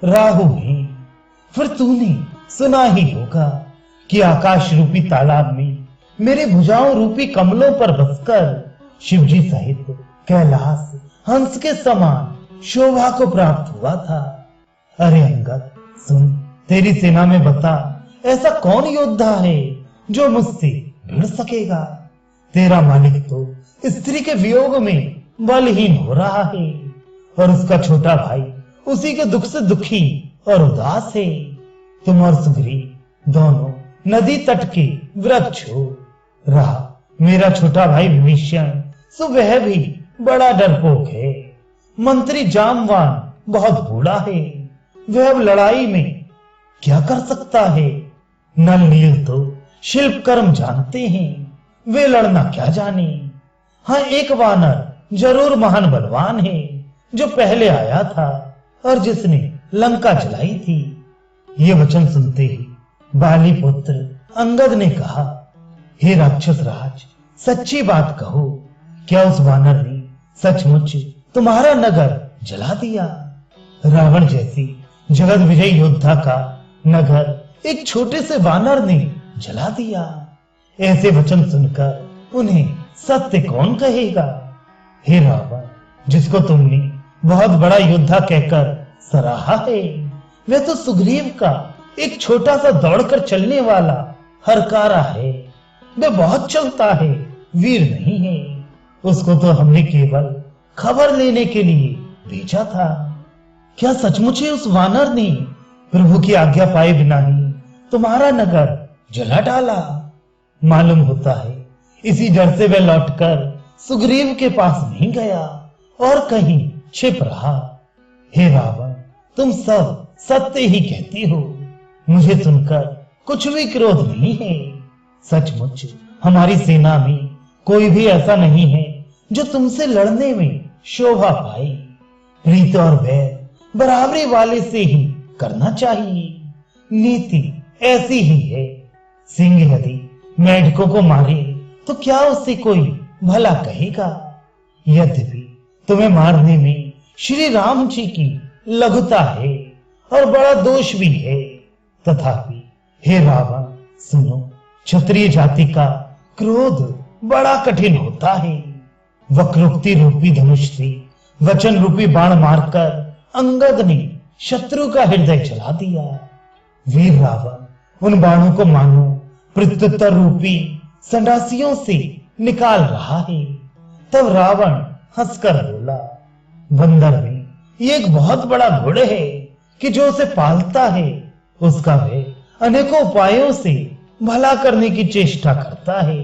राहु हैं। फिर तूने सुना ही होगा कि आकाश रूपी तालाब में मेरी भुजाओं रूपी कमलों पर बसकर शिवजी सहित कैलाश हंस के समान शोभा को प्राप्त हुआ था। अरे अंगद सुन, तेरी सेना में बता ऐसा कौन योद्धा है जो मुझसे भिड़ सकेगा। तेरा मालिक तो स्त्री के वियोग में बलहीन हो रहा है और उसका छोटा भाई उसी के दुख से दुखी और उदास है। तुम और सुग्रीव दोनों नदी तट के वृक्ष हो। रहा मेरा छोटा भाई विभीषण, सो वह भी बड़ा डरपोक है। मंत्री जामवान बहुत बूढ़ा है, वह अब लड़ाई में क्या कर सकता है। नल नील तो शिल्प कर्म जानते हैं, वे लड़ना क्या जाने। हाँ, एक वानर जरूर महान बलवान है जो पहले आया था और जिसने लंका जलाई थी। ये वचन सुनते ही बाली पुत्र अंगद ने कहा, हे राक्षस राज, सच्ची बात कहो, क्या उस वानर ने सचमुच तुम्हारा नगर जला दिया। रावण जैसी जगत विजयी योद्धा का नगर एक छोटे से वानर ने जला दिया। ऐसे वचन सुनकर उन्हें सत्य कौन कहेगा। हे रावण, जिसको तुमने बहुत बड़ा योद्धा कहकर सराहा है, वह तो सुग्रीव का एक छोटा सा दौड़कर चलने वाला हरकारा है। वह बहुत चलता है, वीर नहीं है। उसको तो हमने केवल खबर लेने के लिए भेजा था। क्या सचमुच ही उस वानर ने प्रभु की आज्ञा पाए बिना ही तुम्हारा नगर जला डाला। मालूम होता है इसी डर से वह लौटकर सुग्रीव के पास नहीं गया और कहीं छिप रहा। हे रावण, तुम सब सत्य ही कहती हो, मुझे सुनकर कुछ भी क्रोध नहीं है। सचमुच हमारी सेना में कोई भी ऐसा नहीं है जो तुमसे लड़ने में शोभा पाए। प्रीत और भय बराबरी वाले से ही करना चाहिए। नीति ऐसी ही है। सिंह यदि मेढकों को मारे तो क्या उससे कोई भला कहेगा। यद्यपि तुम्हें मारने में श्री राम जी की लघुता है और बड़ा दोष भी है, तथापि हे रावण सुनो, क्षत्रिय जाति का क्रोध बड़ा कठिन होता है। वक्रोक्ति रूपी धनुष से वचन रूपी बाण मारकर अंगद ने शत्रु का हृदय जला दिया। वीर रावण उन बाणों को मानो प्रत्युत्तर रूपी संडासियों से निकाल रहा है। तब रावण हंसकर बोला, बंदर में ये एक बहुत बड़ा गुण है कि जो उसे पालता है उसका वह अनेकों उपायों से भला करने की चेष्टा करता है।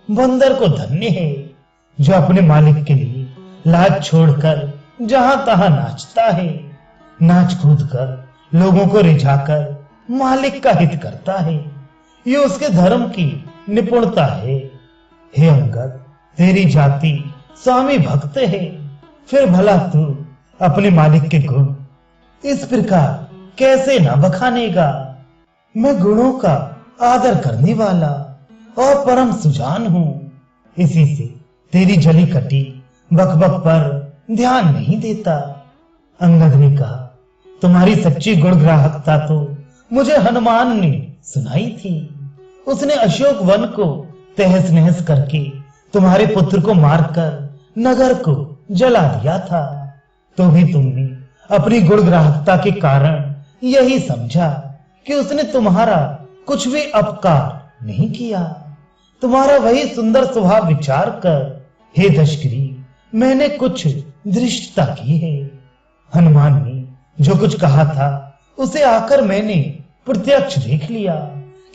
बंदर को धन्य है जो अपने मालिक के लिए लाज छोड़कर जहां तहां नाचता है, नाच कूद कर लोगों को रिझाकर मालिक का हित करता है। ये उसके धर्म की निपुणता है। हे अंगद, तेरी जाति स्वामी भक्त है, फिर भला तू अपने मालिक के गुण इस प्रकार कैसे न बखानेगा। मैं गुणों का आदर करने वाला और परम सुजान हूं, इसी से तेरी जली कटी बकबक पर ध्यान नहीं देता। अंगद ने कहा, तुम्हारी सच्ची गुणग्राहकता तो मुझे हनुमान ने सुनाई थी। उसने अशोक वन को तहस नहस करके तुम्हारे पुत्र को मारकर नगर को जला दिया था। तो भी तुमने अपनी गुणग्राहकता के कारण यही समझा कि उसने तुम्हारा कुछ भी अपकार नहीं किया। तुम्हारा वही सुंदर स्वभाव विचार कर हे दशग्रीव, मैंने कुछ धृष्टता की है। हनुमान ने जो कुछ कहा था उसे आकर मैंने प्रत्यक्ष देख लिया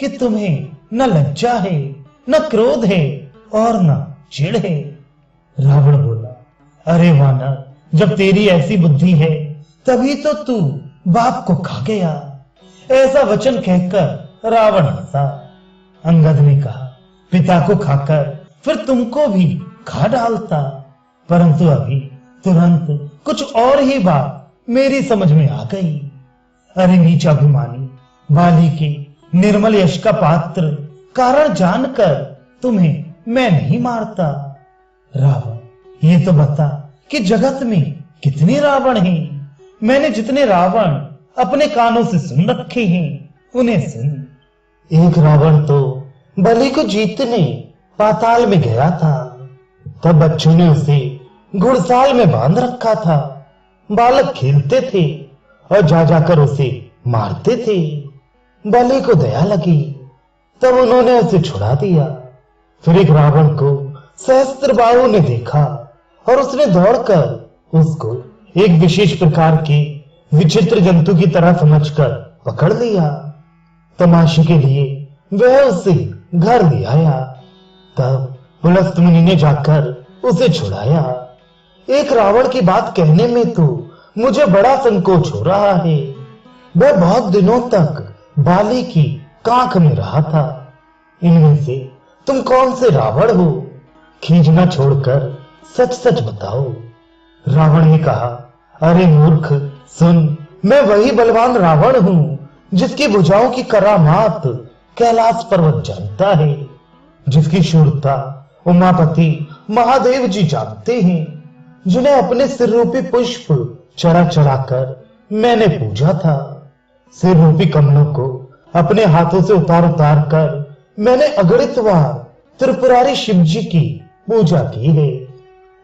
कि तुम्हें न लज्जा है, न क्रोध है और न चिढ़ है। रावण बोला, अरे वानर, जब तेरी ऐसी बुद्धि है तभी तो तू बाप को खा गया। ऐसा वचन कहकर रावण हंसा। अंगद ने कहा, पिता को खाकर फिर तुमको भी खा डालता, परंतु अभी तुरंत कुछ और ही बात मेरी समझ में आ गई। अरे नीचाभिमानी, बाली के निर्मल यश का पात्र कारण जानकर तुम्हें मैं नहीं मारता। रावण, ये तो बता कि जगत में कितने रावण हैं? मैंने जितने रावण अपने कानों से सुन रखे हैं उन्हें सुन। एक रावण तो बलि को जीतने पाताल में गया था। तब बच्चों ने उसे घुड़साल में बांध रखा था। बालक खेलते थे और जा जाकर उसे मारते थे। बलि को दया लगी, तब उन्होंने उसे छुड़ा दिया। फिर एक रावण को सहस्त्रबाहु ने देखा और उसने दौड़कर उसको एक विशेष प्रकार के विचित्र जंतु की तरह समझकर पकड़ लिया। तमाशे के लिए वह उसे घर ले आया। तब पुलस्त मुनि ने जाकर उसे छुड़ाया। एक रावण की बात कहने में तो मुझे बड़ा संकोच हो रहा है। वह बहुत दिनों तक बाली की कांख में रहा था। इनमें से तुम कौन से रावण हो? खींचना छोड़कर सच सच बताओ। रावण ने कहा, अरे मूर्ख, सुन, मैं वही बलवान रावण हूं जिसकी भुजाओं की करामात कैलाश पर्वत जानता है, जिसकी शूरता उमापति महादेव जी जानते हैं, जिन्हें अपने सिर रूपी पुष्प चढ़ा चढ़ाकर मैंने पूजा था। सिर रूपी कमलों को अपने हाथों से उतार उतार कर मैंने अगणित बार त्रिपुरारी शिव जी की पूजा की है।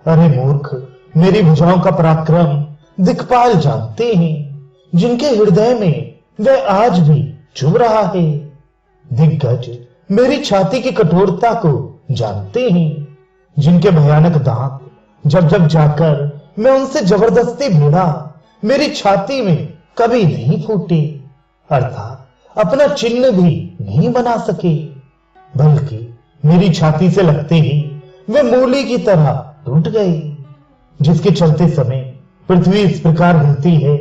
अरे मूर्ख, मेरी भुजाओं का पराक्रम दिक्पाल जानते हैं, जिनके हृदय में वह आज भी चुभ रहा है। दिग्गज मेरी छाती की कठोरता को जानते हैं, जिनके भयानक दांत जब जब जाकर मैं उनसे जबरदस्ती भिड़ा मेरी छाती में कभी नहीं फूटे, अर्थात अपना चिन्ह भी नहीं बना सके, बल्कि मेरी छाती से लगते ही वे मूली की तरह टूट गए। जिसके चलते समय पृथ्वी इस प्रकार हिलती है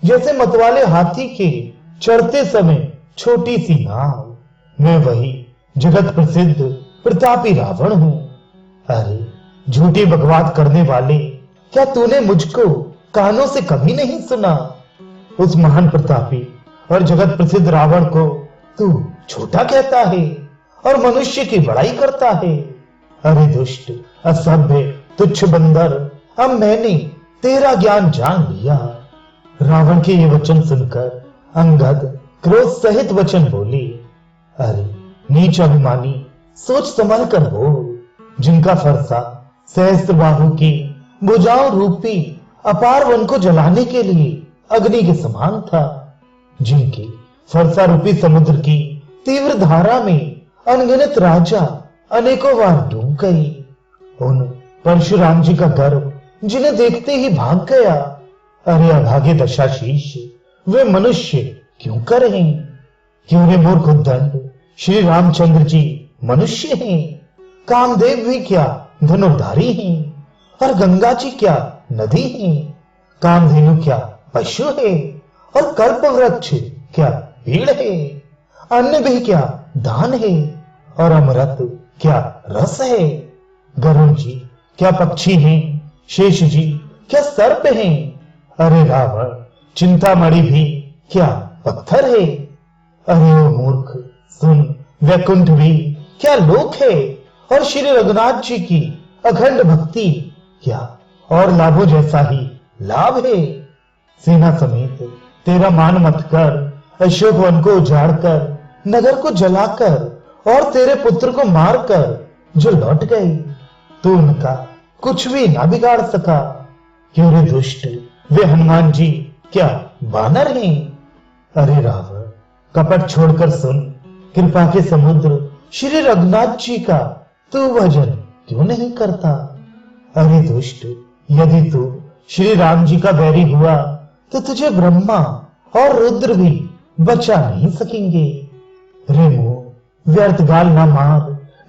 जैसे मतवाले हाथी के चढ़ते समय छोटी सी नाव। मैं वही जगत प्रसिद्ध प्रतापी रावण हूं। अरे झूठी बकवास करने वाले, क्या तूने मुझको कानों से कभी नहीं सुना? उस महान प्रतापी और जगत प्रसिद्ध रावण को तू छोटा कहता है और मनुष्य की बड़ाई करता है। अरे दुष्ट, असभ्य, तुच्छ बंदर, अब मैंने तेरा ज्ञान जान लिया। रावण के ये वचन सुनकर अंगद क्रोध सहित वचन बोले, अरे नीच अभिमानी, सोच संभल कर बोल। जिनका फरसा सहस्त्रबाहु की भुजाओं रूपी अपार वन को जलाने के लिए अग्नि के समान था, जिनके फरसा रूपी समुद्र की तीव्र धारा में अनगिनत राजा अनेकों बार डूब गई। उन परशुराम जी का गर्व जिन्हें देखते ही भाग गया। अरे अभागे दशाशीष, वे मनुष्य क्यों कर हैं? क्यों रे मूर्ख उद्दंड, श्री रामचंद्र जी मनुष्य हैं? कामदेव भी क्या धनुर्धारी हैं? और गंगा जी क्या नदी हैं? कामधेनु क्या पशु है? और कल्प वृक्ष क्या पेड़ है? अन्न भी क्या दान है? और अमृत क्या रस है? गरुण जी क्या पक्षी हैं? शेष जी क्या सर्प हैं? अरे रावण, चिंतामणि भी क्या पत्थर है? अरे ओ मूर्ख, सुन, वैकुंठ भी क्या लोक है? और श्री रघुनाथ जी की अखंड भक्ति क्या और लाभों जैसा ही लाभ है? सेना समेत तेरा मान मत कर अशोक वन को उजाड़ कर, नगर को जलाकर और तेरे पुत्र को मारकर जो लौट गए, तो उनका कुछ भी ना बिगाड़ सका। क्यों रे दुष्ट, वे हनुमान जी क्या बानर हैं? अरे रावण, कपट छोड़कर सुन, कृपा के समुद्र श्री रघुनाथ जी का तू भजन क्यों नहीं करता? अरे दुष्ट, यदि तू श्री राम जी का बैरी हुआ तो तुझे ब्रह्मा और रुद्र भी बचा नहीं सकेंगे। रेमो, व्यर्थ गाल ना मार,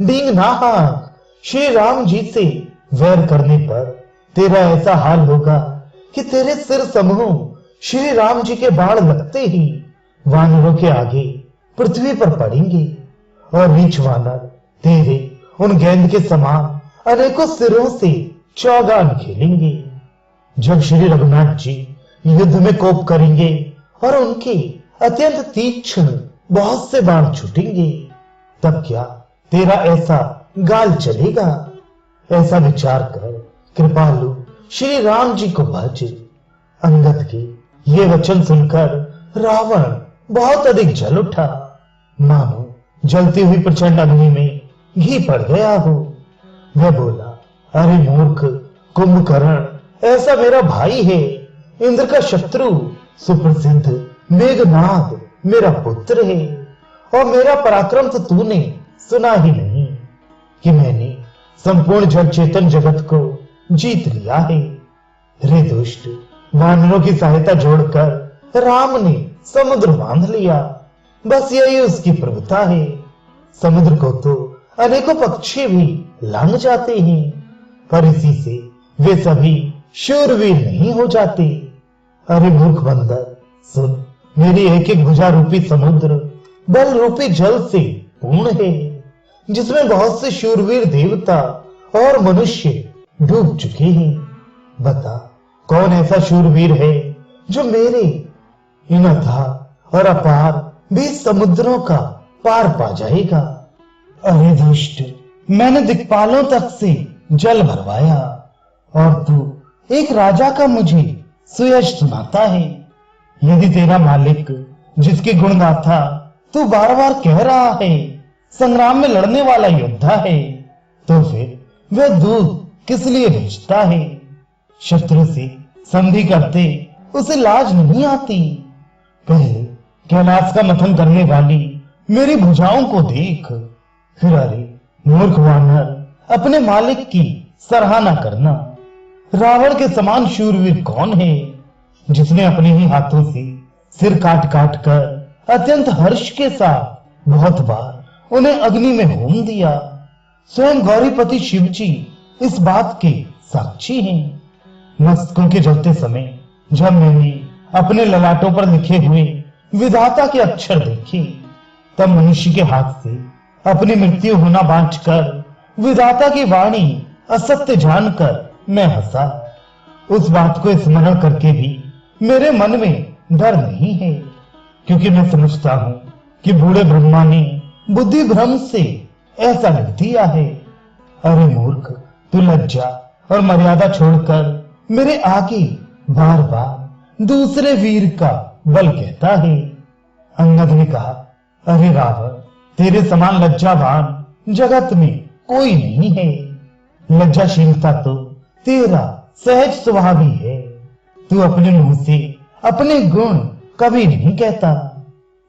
डींग ना हाँक। श्री राम जी से वैर करने पर तेरा ऐसा हाल होगा कि तेरे सिर समूह श्री राम जी के बाण लगते ही वानरों के आगे पृथ्वी पर पड़ेंगे और रीछ वानर तेरे उन गेंद के समान अनेकों सिरों से चौगान खेलेंगे। जब श्री रघुनाथ जी युद्ध में कोप करेंगे और उनके अत्यंत तीक्ष्ण बहुत से बाण छूटेंगे, तब क्या तेरा ऐसा गाल चलेगा? ऐसा विचार कर कृपालु श्री राम जी को भज। अंगद के ये वचन सुनकर रावण बहुत अधिक जल उठा, मानो जलती हुई प्रचंड अग्नि में घी पड़ गया हो। वह बोला, अरे मूर्ख कुंभकर्ण, ऐसा मेरा भाई है, इंद्र का शत्रु, सुप्रसिद्ध मेघनाद मेरा पुत्र है, और मेरा पराक्रम तो तूने सुना ही नहीं कि मैंने संपूर्ण जल चेतन जगत को जीत लिया है। रे दुष्ट, वानरों की सहायता जोड़कर राम ने समुद्र बांध लिया, बस यही उसकी प्रभुता है। समुद्र को तो अनेकों पक्षी भी लांघ जाते हैं, पर इसी से वे सभी शूरवीर नहीं हो जाते। अरे मूर्ख बंदर, सुन, मेरी एक एक भुजा रूपी समुद्र बल रूपी जल से पूर्ण है, जिसमें बहुत से शूरवीर देवता और मनुष्य डूब चुके हैं। बता, कौन ऐसा शूरवीर है जो मेरे इन अथाह और अपार 20 समुद्रों का पार पा जाएगा? अरे दुष्ट, मैंने दिक्पालों तक से जल भरवाया और तू एक राजा का मुझे सुयश सुनाता है। यदि तेरा मालिक, जिसके गुण गाथा तू बार बार कह रहा है, संग्राम में लड़ने वाला योद्धा है, तो फिर वह दूध किस लिए भेजता है? शत्रु से संधि करते उसे लाज नहीं आती। पहले कैलाश का मथन करने वाली मेरी भुजाओं को देख, फिर अरे मूर्ख वानर, अपने मालिक की सराहना करना। रावण के समान शूरवीर कौन है, जिसने अपने ही हाथों से सिर काट काट कर अत्यंत हर्ष के साथ बहुत बार उन्हें अग्नि में होम दिया। स्वयं गौरीपति शिव जी इस बात के साक्षी हैं। मस्तकों के जलते समय जब मैंने अपने ललाटों पर लिखे हुए विधाता के अक्षर देखे, तब मनुष्य के हाथ से अपनी मृत्यु होना बांचकर विधाता की वाणी असत्य जानकर मैं हंसा। उस बात को स्मरण करके भी मेरे मन में डर नहीं है, क्योंकि मैं समझता हूं कि बूढ़े ब्रह्मा ने बुद्धि भ्रम से ऐसा लिख दिया है। अरे मूर्ख, तू लज्जा और मर्यादा छोड़कर मेरे आगे बार बार दूसरे वीर का बल कहता है। अंगद ने कहा, अरे रावण, तेरे समान लज्जावान जगत में कोई नहीं है। लज्जाशीलता तो तेरा सहज स्वभाव ही है। तू अपने मुंह से अपने गुण कभी नहीं कहता।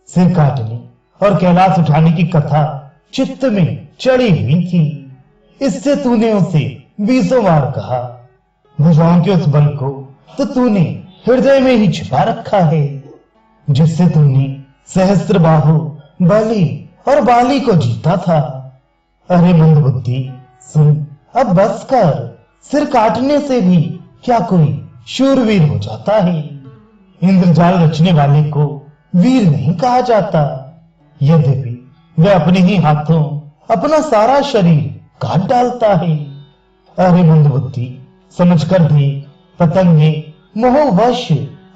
सिर काटने और कैलाश उठाने की कथा चित्त में चढ़ी हुई थी, इससे तूने उसे 20 बार कहा। भुजाओं के उस बल को तो तूने हृदय में ही छिपा रखा है, जिससे तूने सहस्त्र बाहु बलि और बाली को जीता था। अरे मंद बुद्धि, सुन, अब बस कर। सिर काटने से भी क्या कोई शूरवीर हो जाता है? इंद्रजाल रचने वाले को वीर नहीं कहा जाता, यद्यपि वह अपने ही हाथों अपना सारा शरीर काट डालता है। अरे मंद बुद्धि, समझकर देख, पतंगे मोहवश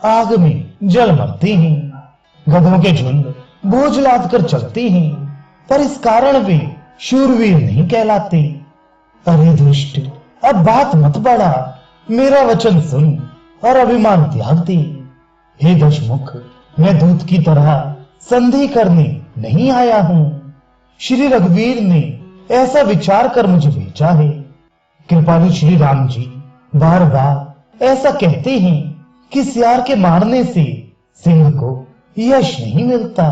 आग में जल मरते हैं, गधों के झुंड बोझ लाद कर चलते हैं, पर इस कारण वे शूरवीर नहीं कहलाते। अरे दुष्ट, अब बात मत बढ़ा, मेरा वचन सुन और अभिमान त्याग दे। हे दशमुख, मैं दूत की तरह संधि करने नहीं आया हूं। श्री रघुवीर ने ऐसा विचार कर मुझे भेजा है। कृपालु श्री राम जी बार बार ऐसा कहते हैं कि सियार के मारने से सिंह को यश नहीं मिलता।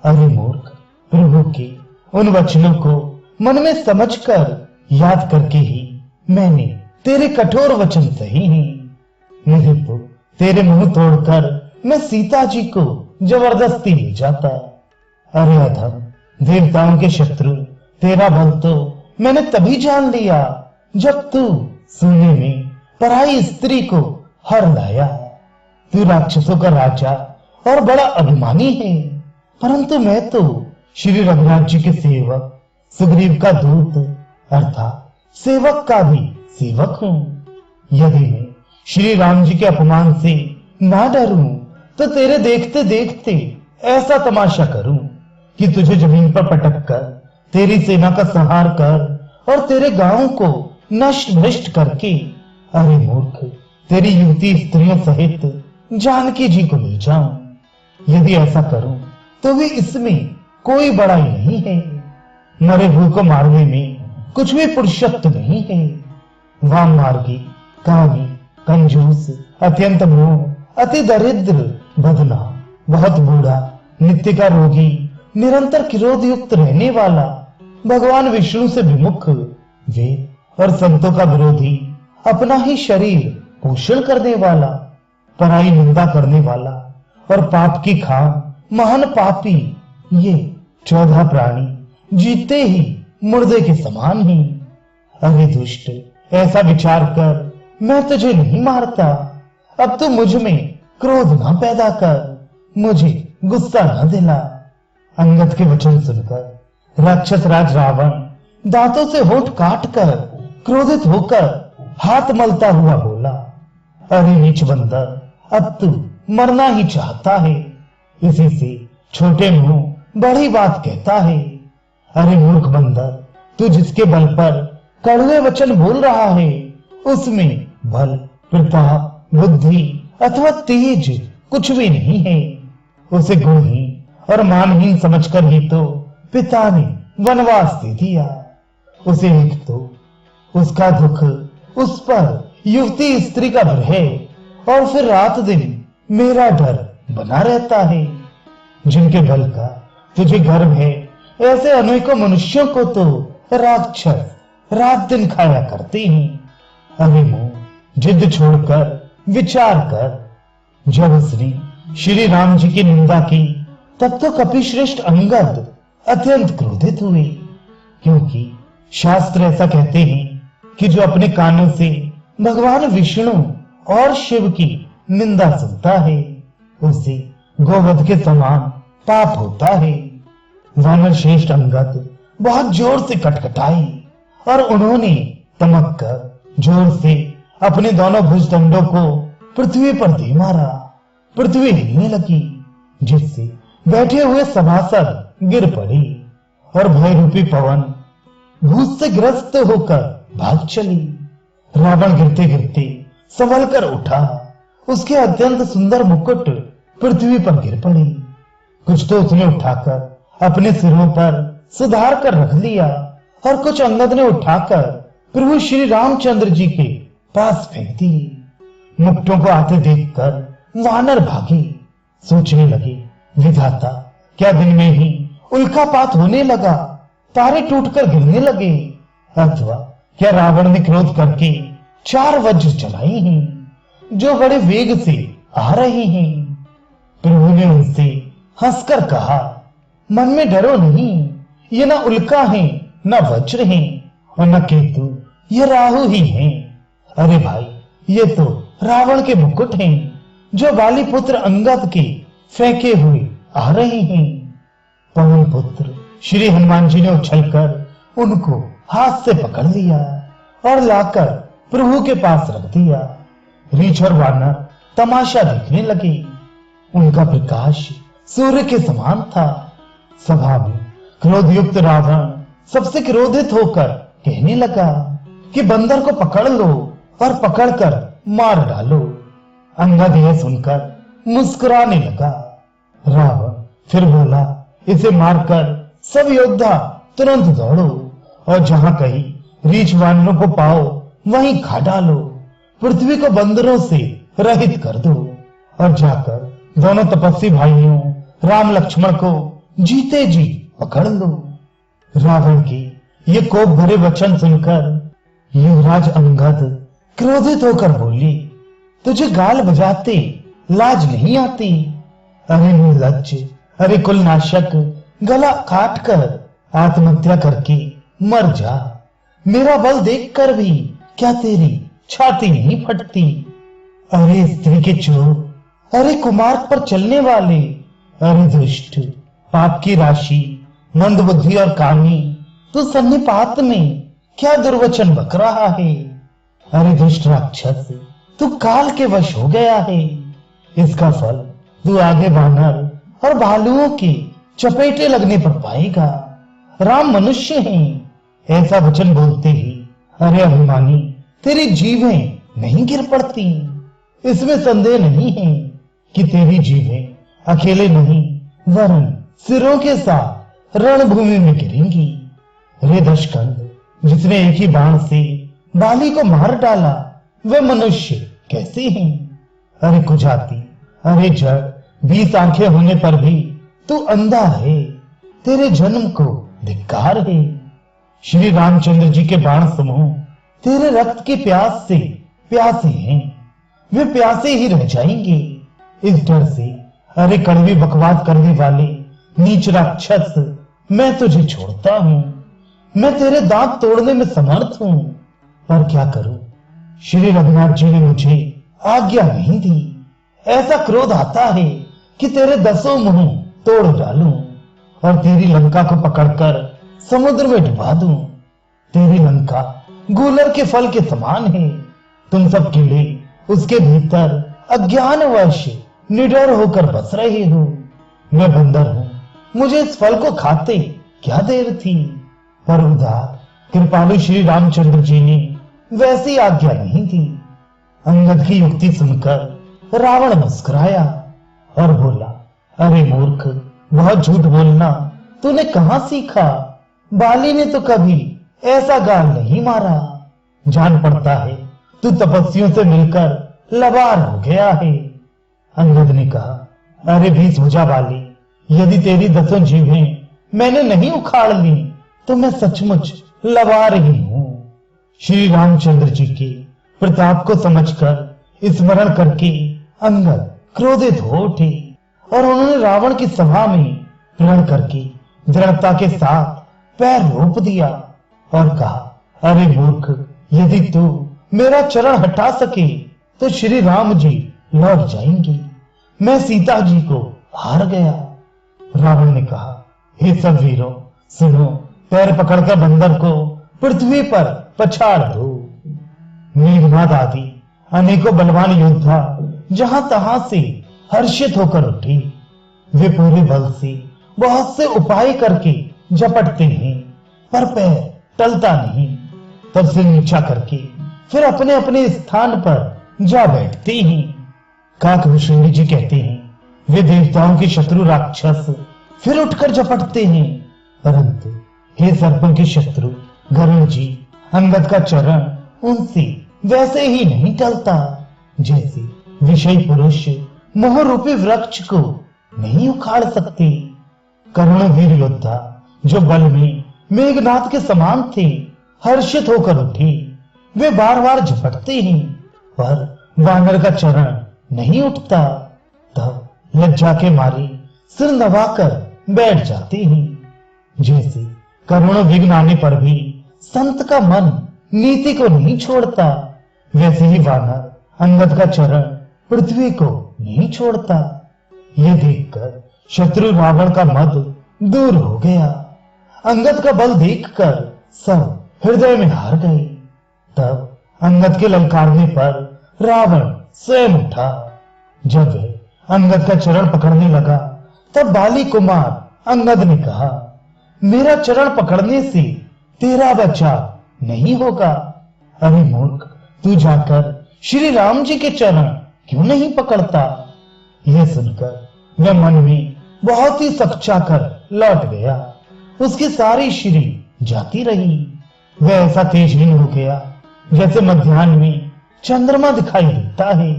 अरे मूर्ख, प्रभु के उन वचनों को मन में समझकर याद करके ही मैंने तेरे कठोर वचन सही हैं। मुझे तो तेरे मुंह तोड़कर मैं सीता जी को जबरदस्ती ले जाता। अरे अधम, देवताओं के शत्रु तेरा बल तो मैंने तभी जान लिया जब तू सोने में पराई स्त्री को हर लाया। तू राक्षसों का राजा और बड़ा अभिमानी है, परंतु मैं तो श्री रघुनाथ जी के सेवक सुग्रीव का दूत अर्थात सेवक का भी सेवक हूं। यदि मैं श्री राम जी के अपमान से ना डरूं तो तेरे देखते देखते ऐसा तमाशा करूं कि तुझे जमीन पर पटक कर तेरी सेना का संहार कर और तेरे गांव को नष्ट भ्रष्ट करके, अरे मूर्ख, तेरी युवती स्त्रियों सहित जानकी जी को ले जाऊं। यदि ऐसा करूं तो भी इसमें कोई बड़ाई नहीं है। मरे हुए को मारने में कुछ भी पुरुषत्व नहीं है। वाम मार्गी, कामी, कंजूस, अत्यंत मोह, अति दरिद्र, बदना, बहुत बूढ़ा, नित्य का रोगी, निरंतर क्रोध युक्त रहने वाला, भगवान विष्णु से विमुख, वेद और संतों का विरोधी, अपना ही शरीर पोषण करने वाला, पराई निंदा करने वाला और पाप की खान महान पापी, ये 14 प्राणी जीते ही मुर्दे के समान ही। अरे दुष्ट, ऐसा विचार कर मैं तुझे नहीं मारता। अब तो मुझ में क्रोध ना पैदा कर, मुझे गुस्सा न दिला। अंगद के वचन सुनकर राक्षस राज रावण दांतों से होठ काट कर क्रोधित होकर हाथ मलता हुआ बोला, अरे नीच बंदर, अब तू मरना ही चाहता है, इसी से छोटे मुंह बड़ी बात कहता है। अरे मूर्ख बंदर, तू जिसके बल पर कड़वे वचन बोल रहा है उसमें बल, प्रताप, बुद्धि अथवा तेज कुछ भी नहीं है। उसे गुणहीन और मानहीन समझकर ही तो पिता ने वनवास दे दिया। उसे एक तो उसका दुख, उस पर युवती स्त्री का भय और फिर रात दिन मेरा डर बना रहता है। जिनके बल का तुझे गर्व है, ऐसे अनेकों मनुष्यों को तो राक्षस रात दिन खाया करते हैं। अरे मुंह, जिद छोड़कर विचार कर। जब उसने श्री राम जी की निंदा की तब तो कपिश्रेष्ठ अंगद अत्यंत क्रोधित हुए, क्योंकि शास्त्र ऐसा कहते हैं कि जो अपने कानों से भगवान विष्णु और शिव की निंदा सुनता है उसे गोवध के समान पाप होता है। वानर श्रेष्ठ अंगद बहुत जोर से कटकटाई और उन्होंने तमक कर जोर से अपने दोनों भुजदंडों को पृथ्वी पर दे मारा। पृथ्वी हिलने लगी, जिससे बैठे हुए सभासद गिर पड़े और भय रूपी पवन भूत से ग्रस्त होकर भाग चली। रावण गिरते गिरते संभल कर उठा, उसके अत्यंत सुंदर मुकुट पृथ्वी पर गिर पड़ी। कुछ तो उसने उठाकर अपने सिरों पर सुधार कर रख लिया और कुछ अंगद ने उठाकर प्रभु श्री रामचंद्र जी के पास फेंक दी। मुकुटों को आते देखकर वानर भागे, सोचने लगे, विधाता, क्या दिन में ही उल्कापात होने लगा, तारे टूटकर गिरने लगे, अथवा क्या रावण ने क्रोध करके 4 वज्र चलाई हैं जो बड़े वेग से आ रहे हैं। प्रभु ने उनसे हंसकर कहा, मन में डरो नहीं, ये न उल्का है न वज्र है और न केतु, ये राहु ही हैं। अरे भाई, ये तो रावण के मुकुट हैं जो बाली पुत्र अंगद के फेंके हुए आ रहे हैं। पवन पुत्र श्री हनुमान जी ने उछलकर उनको हाथ से पकड़ लिया और लाकर प्रभु के पास रख दिया। रीछ और वानर तमाशा देखने लगे। उनका प्रकाश सूर्य के समान था। सभा में क्रोधयुक्त रावण सबसे क्रोधित होकर कहने लगा कि बंदर को पकड़ लो और पकड़कर मार डालो। अंगद यह सुनकर मुस्कुराने लगा। रावण फिर बोला, इसे मारकर सब योद्धा तुरंत दौड़ो और जहां कहीं रीछ वानरों को पाओ वहीं खा डालो। पृथ्वी को बंदरों से रहित कर दो और जाकर दोनों तपस्वी भाइयों राम लक्ष्मण को जीते जी पकड़ लो। रावण की ये कोप भरे वचन सुनकर युवराज अंगद क्रोधित होकर बोली, तुझे गाल बजाते लाज नहीं आती? अरे निर्लज्ज, अरे कुलनाशक, गला काट कर आत्महत्या करके मर जा। मेरा बल देखकर भी क्या तेरी छाती नहीं फटती? अरे स्त्री के चोर, अरे कुमार्ग पर चलने वाले, अरे दुष्ट, पाप की राशि, मंद बुद्धि और कामी, तू सन्निपात में क्या दुर्वचन बक रहा है? अरे दुष्ट राक्षस, तू काल के वश हो गया है। इसका फल तू आगे वानर और भालुओं की चपेटे लगने पर पाएगा। राम मनुष्य हैं, ऐसा वचन बोलते ही अरे अभिमानी, तेरी जीभें नहीं गिर पड़ती। इसमें संदेह नहीं है कि तेरी जीभें अकेले नहीं वरन सिरों के साथ रणभूमि में गिरेंगी। रे दशकंद, जिसने एक ही बाण से बाली को मार डाला, वे मनुष्य कैसे हैं? अरे कुजाती, अरे जड़, 20 आंखें होने पर भी तू अंधा है। तेरे जन्म को धिक्कार है। श्री रामचंद्र जी के बाण समूह तेरे रक्त की प्यास से प्यासे हैं। वे प्यासे ही रह जाएंगे। इस डर से अरे कड़वी बकवास करने वाले नीच राक्षस, मैं तुझे छोड़ता हूं। मैं तेरे दांत तोड़ने में समर्थ हूं, पर क्या करूं? श्री रघुनाथ जी ने मुझे आज्ञा नहीं दी। ऐसा क्रोध आता है कि तेरे 10 मुंह तोड़ डालूं और तेरी लंका को पकड़कर समुद्र में डुबा दूं। तेरी लंका गूलर के फल के समान है। तुम सब कीड़े उसके भीतर अज्ञानवश निडर होकर बस रहे हो। मैं बंदर हूं, मुझे इस फल को खाते क्या देर थी? पर उदार कृपालु श्री रामचंद्र जी ने वैसी आज्ञा नहीं दी। अंगद की युक्ति सुनकर रावण मुस्कुराया और बोला, अरे मूर्ख, बहुत झूठ बोलना तूने कहां सीखा? बाली ने तो कभी ऐसा गाल नहीं मारा। जान पड़ता है तू तपस्वियों से मिलकर लबार हो गया है। अंगद ने कहा, अरे 20 भुजा वाली, यदि तेरी 10 जीभें मैंने नहीं उखाड़ ली तो मैं सचमुच लबार ही हूं। श्री रामचंद्र जी के प्रताप को समझकर स्मरण करके अंगद क्रोधित हो उठे और उन्होंने रावण की सभा में प्रण करके दृढ़ता के साथ पैर रोप दिया और कहा, अरे मूर्ख, यदि तू मेरा चरण हटा सके तो श्री राम जी लौट जाएंगे। मैं सीता जी को हार गया। रावण ने कहा, हे सब वीरों सुनो, पैर पकड़कर बंदर को पृथ्वी पर पछाड़ दो। मेघनाद आदि अनेकों बलवान योद्धा जहां तहां से हर्षित होकर उठे। वे पूरे बल से बहुत से उपाय करके झपटते हैं, पर पैर टलता नहीं। तब से नीचा करके फिर अपने अपने स्थान पर जा बैठते हैं। काकभूषणी जी कहते हैं, वे देवताओं के शत्रु राक्षस फिर उठकर झपटते हैं, परंतु हे सर्पों के शत्रु गरुड़ जी, अंगद का चरण उनसे वैसे ही नहीं टलता जैसे विषय पुरुष मोह रूपी वृक्ष को नहीं उखाड़ सकते। करोड़ों वीर योद्धा जो बल में मेघनाथ के समान थे हर्षित होकर उठे। वे बार बार झपटते हैं, पर वानर का चरण नहीं उठता। तब लज्जा के मारे सिर नवाकर बैठ जाते हैं। जैसे करोड़ों विघ्न आने पर भी संत का मन नीति को नहीं छोड़ता, वैसे ही वानर अंगद का चरण पृथ्वी को नहीं छोड़ता। ये देखकर शत्रु रावण का मद दूर हो गया। अंगद का बल देखकर सब हृदय में हार गए। तब अंगद के ललकारने पर रावण स्वयं उठा। जब वह अंगद का चरण पकड़ने लगा तब बाली कुमार अंगद ने कहा, मेरा चरण पकड़ने से तेरा बचाव नहीं होगा। अरे मूर्ख, तू जाकर श्री राम जी के चरण क्यों नहीं पकड़ता? यह सुनकर वह मन में बहुत ही सकचा कर लौट गया। उसकी सारी श्री जाती रही। वह ऐसा तेजहीन हो गया जैसे मध्याह्न में चंद्रमा दिखाई देता है।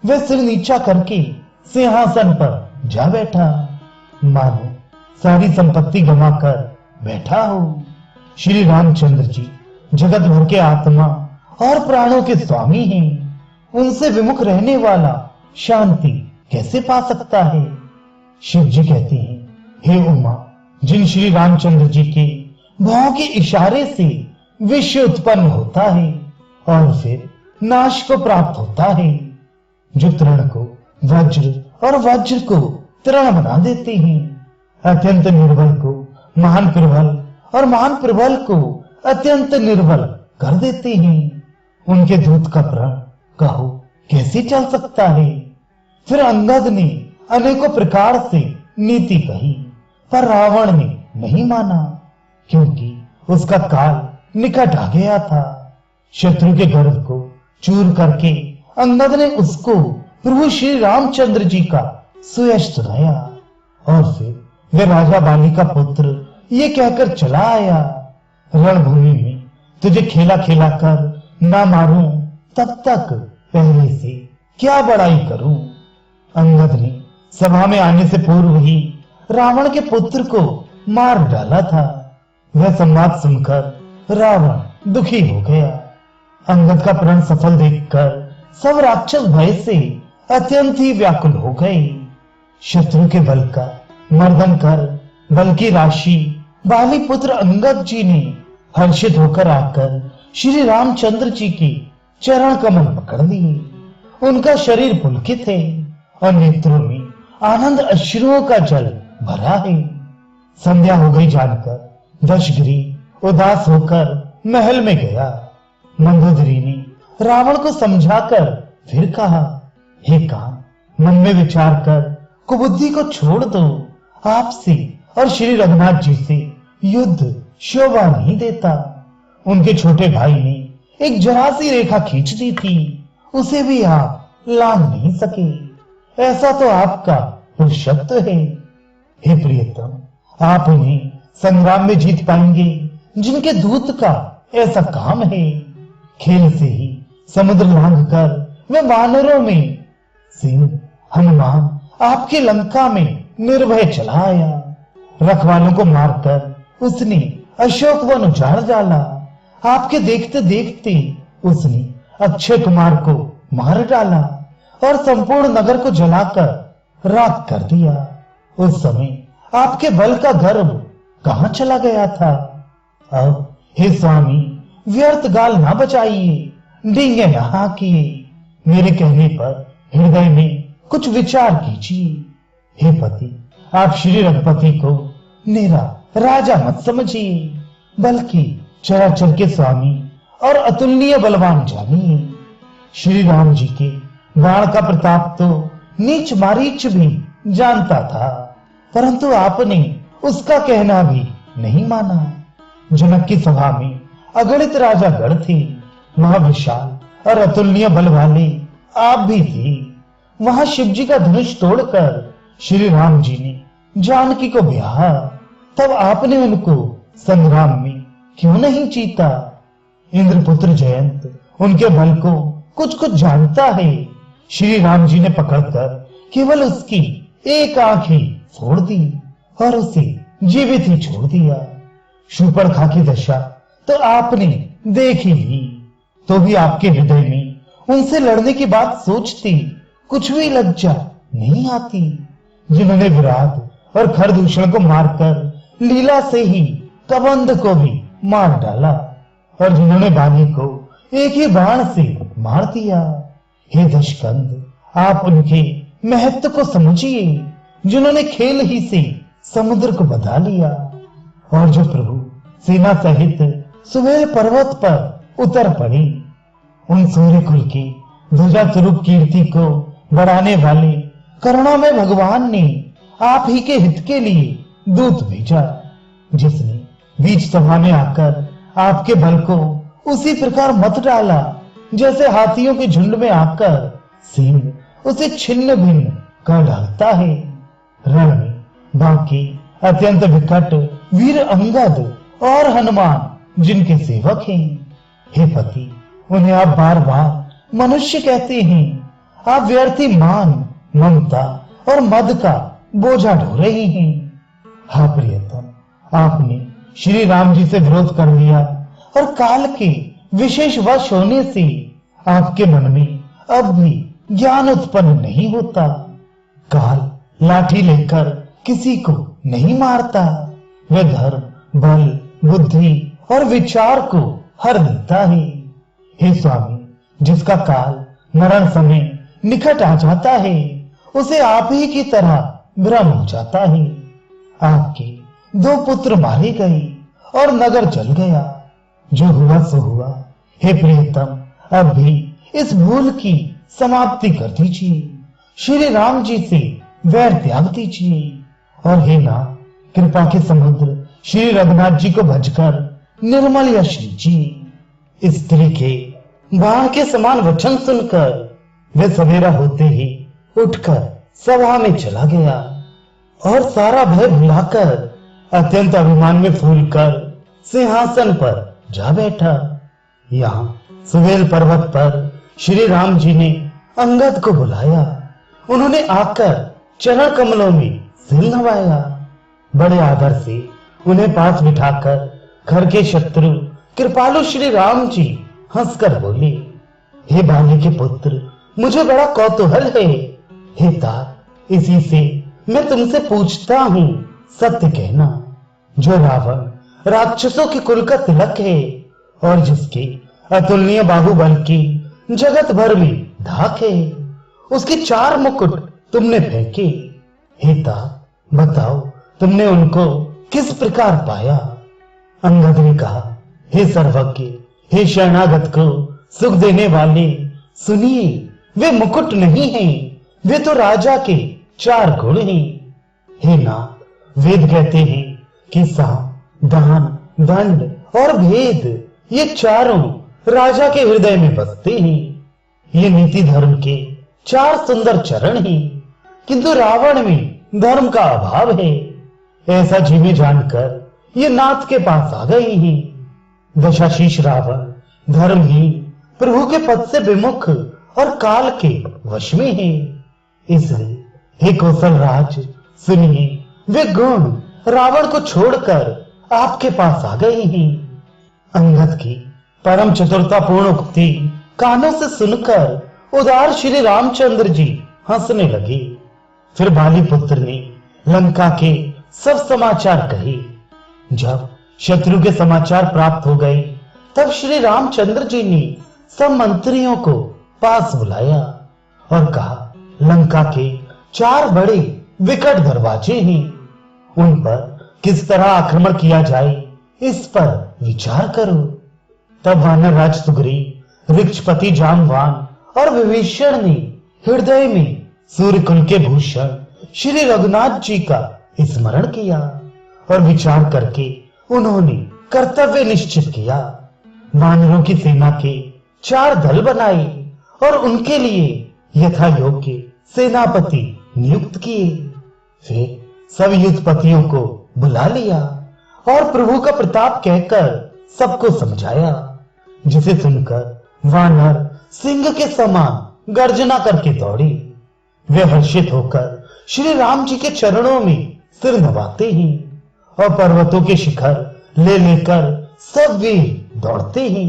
वह सिर नीचा करके सिंहासन पर जा बैठा, मानो सारी संपत्ति गंवाकर बैठा हो। श्री रामचंद्र जी जगत भर के आत्मा और प्राणों के स्वामी हैं। उनसे विमुख रहने वाला शांति कैसे पा सकता है? शिव जी कहते हैं, हे उमा, जिन श्री रामचंद्र जी के भौं के इशारे से विश्व उत्पन्न होता है और फिर नाश को प्राप्त होता है, जो तृण को वज्र और वज्र को तृण बना देते हैं, अत्यंत निर्बल को महान प्रबल और महान प्रबल को अत्यंत निर्बल कर देते हैं, उनके दूत का प्रण कहो कैसे चल सकता है? फिर अंगद ने अनेकों प्रकार से नीति कही, पर रावण ने नहीं माना, क्योंकि उसका काल निकट आ गया था। शत्रु के गर्भ को चूर करके अंगद ने उसको प्रभु श्री रामचंद्र जी का सुयश सुनाया और फिर वे राजा बाली का पुत्र ये कहकर चला आया, रणभूमि में तुझे खेला खेला कर ना मारूं तब तक पहले से क्या बड़ाई करूं। अंगद ने सभा में आने से पूर्व ही रावण के पुत्र को मार डाला था। वह संवाद सुनकर रावण दुखी हो गया। अंगद का प्रण सफल देखकर सब राक्षस भय से अत्यंत ही व्याकुल हो गए। शत्रु के बल का मर्दन कर बल की राशि बाली पुत्र अंगद जी ने हर्षित होकर आकर श्री रामचंद्र जी के चरण कमल पकड़ लिए। उनका शरीर पुलकित है और नेत्रों में आनंद अश्रुओं का जल भरा है। संध्या हो गई जानकर दशगिरी उदास होकर महल में गया। मंदोदरी ने रावण को समझाकर फिर कहा, हे काम, मन में विचार कर कुबुद्धि को छोड़ दो। आपसे और श्री रघुनाथ जी से युद्ध शोभा नहीं देता। उनके छोटे भाई ने एक जरा सी रेखा खींच दी थी, उसे भी आप लांघ नहीं सके। ऐसा तो आपका पुरुषत्व है। हे प्रियतम, आप उन्हें संग्राम में जीत पाएंगे जिनके दूत का ऐसा काम है। खेल से ही समुद्र लांघ कर वे वानरों में सिंह हनुमान आपके लंका में निर्भय चला आया। रखवालों को मारकर उसने अशोक वन उजाड़ डाला। आपके देखते देखते उसने अक्षय कुमार को मार डाला और संपूर्ण नगर को जलाकर राख कर दिया। उस समय आपके बल का गर्व कहां चला गया था? अब हे स्वामी, व्यर्थ गाल ना बचाइए, डींगे ना हाकिए। मेरे कहने पर हृदय में कुछ विचार कीजिए। हे पति, आप श्री रघुपति को मेरा राजा मत समझिए, बल्कि चराचर के स्वामी और अतुलनीय बलवान जानिए। श्री राम जी के बाण का प्रताप तो नीच मारीच भी जानता था, परंतु आपने उसका कहना भी नहीं माना। जनक की सभा में अगणित राजा गण थे, महाविशाल और अतुलनीय बल वाले आप भी थे। वहां शिव जी का धनुष तोड़कर श्री राम जी ने जानकी को ब्याहा, तब आपने उनको संग्राम में क्यों नहीं जीता? इंद्रपुत्र जयंत उनके बल को कुछ कुछ जानता है। श्री राम जी ने पकड़कर केवल उसकी एक आंख ही फोड़ दी और उसे जीवित ही छोड़ दिया। शूर्पणखा की दशा तो आपने देख ही ली, तो भी आपके हृदय में उनसे लड़ने की बात सोचती कुछ भी लज्जा नहीं आती। जिन्होंने विराट और खरदूषण को मारकर लीला से ही कबंध को भी मार डाला और जिन्होंने बाली को एक ही बाण से मार दिया। हे दशकंद, आप उनके महत्व को समझिए जिन्होंने खेल ही से समुद्र को बधा लिया और जो प्रभु सेना सहित सुबेल पर्वत पर उतर पड़े। उन सूर्य कुल की ध्वजा स्वरूप कीर्ति को बढ़ाने वाले करुणा में भगवान ने आप ही के हित के लिए दूत भेजा, जिसने बीच सभा में आकर आपके बल को उसी प्रकार मत डाला जैसे हाथियों के झुंड में आकर सिंह उसे छिन्न भिन्न कर डालता है। रण में बाकी अत्यंत विकट वीर अंगद और हनुमान जिनके सेवक हैं। हे पति, उन्हें आप बार बार मनुष्य कहते हैं। आप व्यर्थी मान, ममता और मद का बोझा ढो रहे हैं। हाँ प्रियतम, आपने श्री राम जी से विरोध कर लिया और काल के विशेष वश होने से आपके मन में अब भी ज्ञान उत्पन्न नहीं होता। काल लाठी लेकर किसी को नहीं मारता, वह धर्म, बल, बुद्धि और विचार को हर देता है। हे स्वामी, जिसका काल मरण समय निकट आ जाता है, उसे आप ही की तरह भ्रम हो जाता है। आपके 2 पुत्र मारे गए और नगर जल गया। जो हुआ सो हुआ। हे प्रियतम, अब भी इस भूल की समाप्ति कर दीजिए। श्री राम जी से वैर त्याग दीजिए। और हे नाथ, कृपा के समुद्र श्री रघुनाथ जी को भजकर निर्मल यश लीजिए। स्त्री के बाण के समान वचन सुनकर वे सवेरा होते ही उठकर सभा में चला गया और सारा भय भुलाकर अत्यंत अभिमान में फूलकर सिंहासन पर जा बैठा। यहाँ सुवेल पर्वत पर श्री राम जी ने अंगद को बुलाया। उन्होंने आकर चरण कमलों में सिर नवाया। बड़े आदर से उन्हें पास बिठाकर घर के शत्रु कृपालु श्री राम जी हंसकर बोले, हे बाली के पुत्र, मुझे बड़ा कौतूहल है। हे तात, इसी से मैं तुमसे पूछता हूँ, सत्य कहना। जो रावण राक्षसों के कुल का तिलक है और जिसके अतुलनीय बाहुबल की जगत भर में धाक है, उसके 4 मुकुट तुमने फेंके। हे तात, बताओ तुमने उनको किस प्रकार पाया? अंगद ने कहा, हे सर्वज्ञ, हे शरणागत को सुख देने वाले, सुनिए, वे मुकुट नहीं हैं, वे तो राजा के 4 गुण हैं। हे नाथ, वेद कहते हैं कि साम, दान, दंड और भेद ये चारों राजा के हृदय में बसते हैं। ये नीति धर्म के 4 सुंदर चरण हैं, किंतु रावण में धर्म का अभाव है। ऐसा जीवे जानकर ये नाथ के पास आ गए हैं। दशाशीष रावण धर्महीन, प्रभु के पद से विमुख और काल के वश में है। इसलिए हे कौशल राज, सुनिए, वे गुण रावण को छोड़कर आपके पास आ गए हैं। अंगद की परम चतुरतापूर्ण उक्ति कानों से सुनकर उदार श्री रामचंद्र जी हंसने लगे। फिर बाली पुत्र ने लंका के सब समाचार कहे। जब शत्रु के समाचार प्राप्त हो गए, तब श्री रामचंद्र जी ने सब मंत्रियों को पास बुलाया और कहा, लंका के 4 बड़े विकट दरवाजे हैं, उन पर किस तरह आक्रमण किया जाए, इस पर विचार करो। तब वानर राज सुग्रीव, वृक्षपति जामवान और विभीषण ने हृदय में सूर्य कुल के भूषण श्री रघुनाथ जी का स्मरण किया और विचार करके उन्होंने कर्तव्य निश्चित किया। वानरों की सेना के 4 दल बनाए और उनके लिए यथा योग्य सेनापति नियुक्त किए। फिर सब युद्धपतियों को बुला लिया और प्रभु का प्रताप कहकर सबको समझाया, जिसे सुनकर वानर सिंह के समान गर्जना करके दौड़े। वे हर्षित होकर श्री राम जी के चरणों में सिर नवाते हैं और पर्वतों के शिखर ले लेकर सब वे दौड़ते हैं।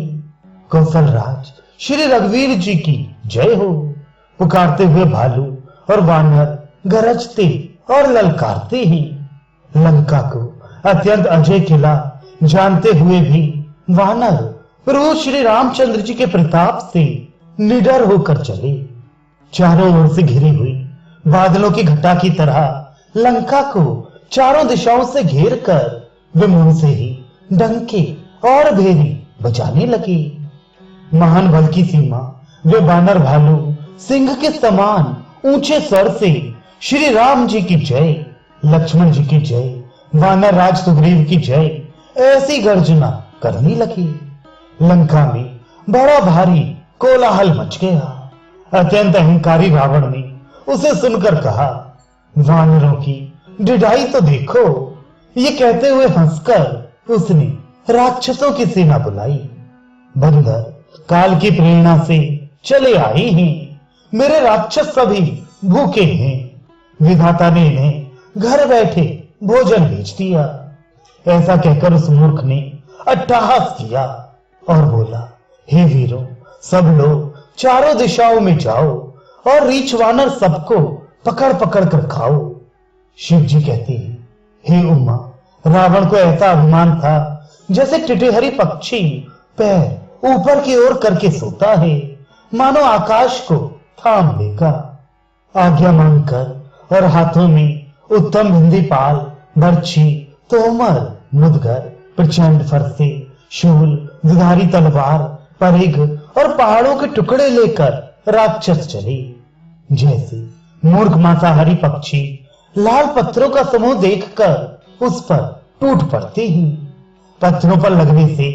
कौशल राज श्री रघुवीर जी की जय हो पुकारते हुए भालू और वानर गरजते और ललकारते हैं। लंका को अत्यंत अजय किला जानते हुए भी वानर प्रभु श्री रामचंद्र जी के प्रताप से निडर होकर चले। चारों ओर से घिरी हुई बादलों की घटा की तरह लंका को चारों दिशाओं से घेर कर वे मुंह से ही डंके और भेरी बजाने लगे। महान बल की सीमा वे बानर भालू सिंह के समान ऊंचे स्वर से श्री राम जी की जय, लक्ष्मण जी की जय, वानर राज सुग्रीव की जय ऐसी गर्जना करने लगी। लंका में बड़ा भारी कोलाहल मच गया। अत्यंत अहंकारी रावण ने उसे सुनकर कहा, वानरों की ढिठाई तो देखो। ये कहते हुए हंसकर उसने राक्षसों की सेना बुलाई। बंदर काल की प्रेरणा से चले आए हैं, मेरे राक्षस सभी भूखे हैं। विधाता ने इन्हें घर बैठे भोजन भेज दिया। ऐसा कहकर उस मूर्ख ने अट्टहास किया और बोला, हे वीरों, सब लोग चारों दिशाओं में जाओ और रीछ वानर सबको पकड़ पकड़ कर खाओ। शिव जी कहते हैं, हे उमा, रावण को ऐसा अभिमान था जैसे टिटहरी पक्षी पैर ऊपर की ओर करके सोता है, मानो आकाश को थाम लेगा। आज्ञा मांगकर और हाथों में उत्तम हिंदी पाल, बर्छी, तोमर, मुदगर, प्रचंड फरसे, शूल, दुधारी तलवार, परिघ और पहाड़ों के टुकड़े लेकर राक्षस चले। जैसे मूर्ख मांसाहारी पक्षी लाल पत्थरों का समूह देखकर उस पर टूट पड़ते हैं। पत्थरों पर लगने से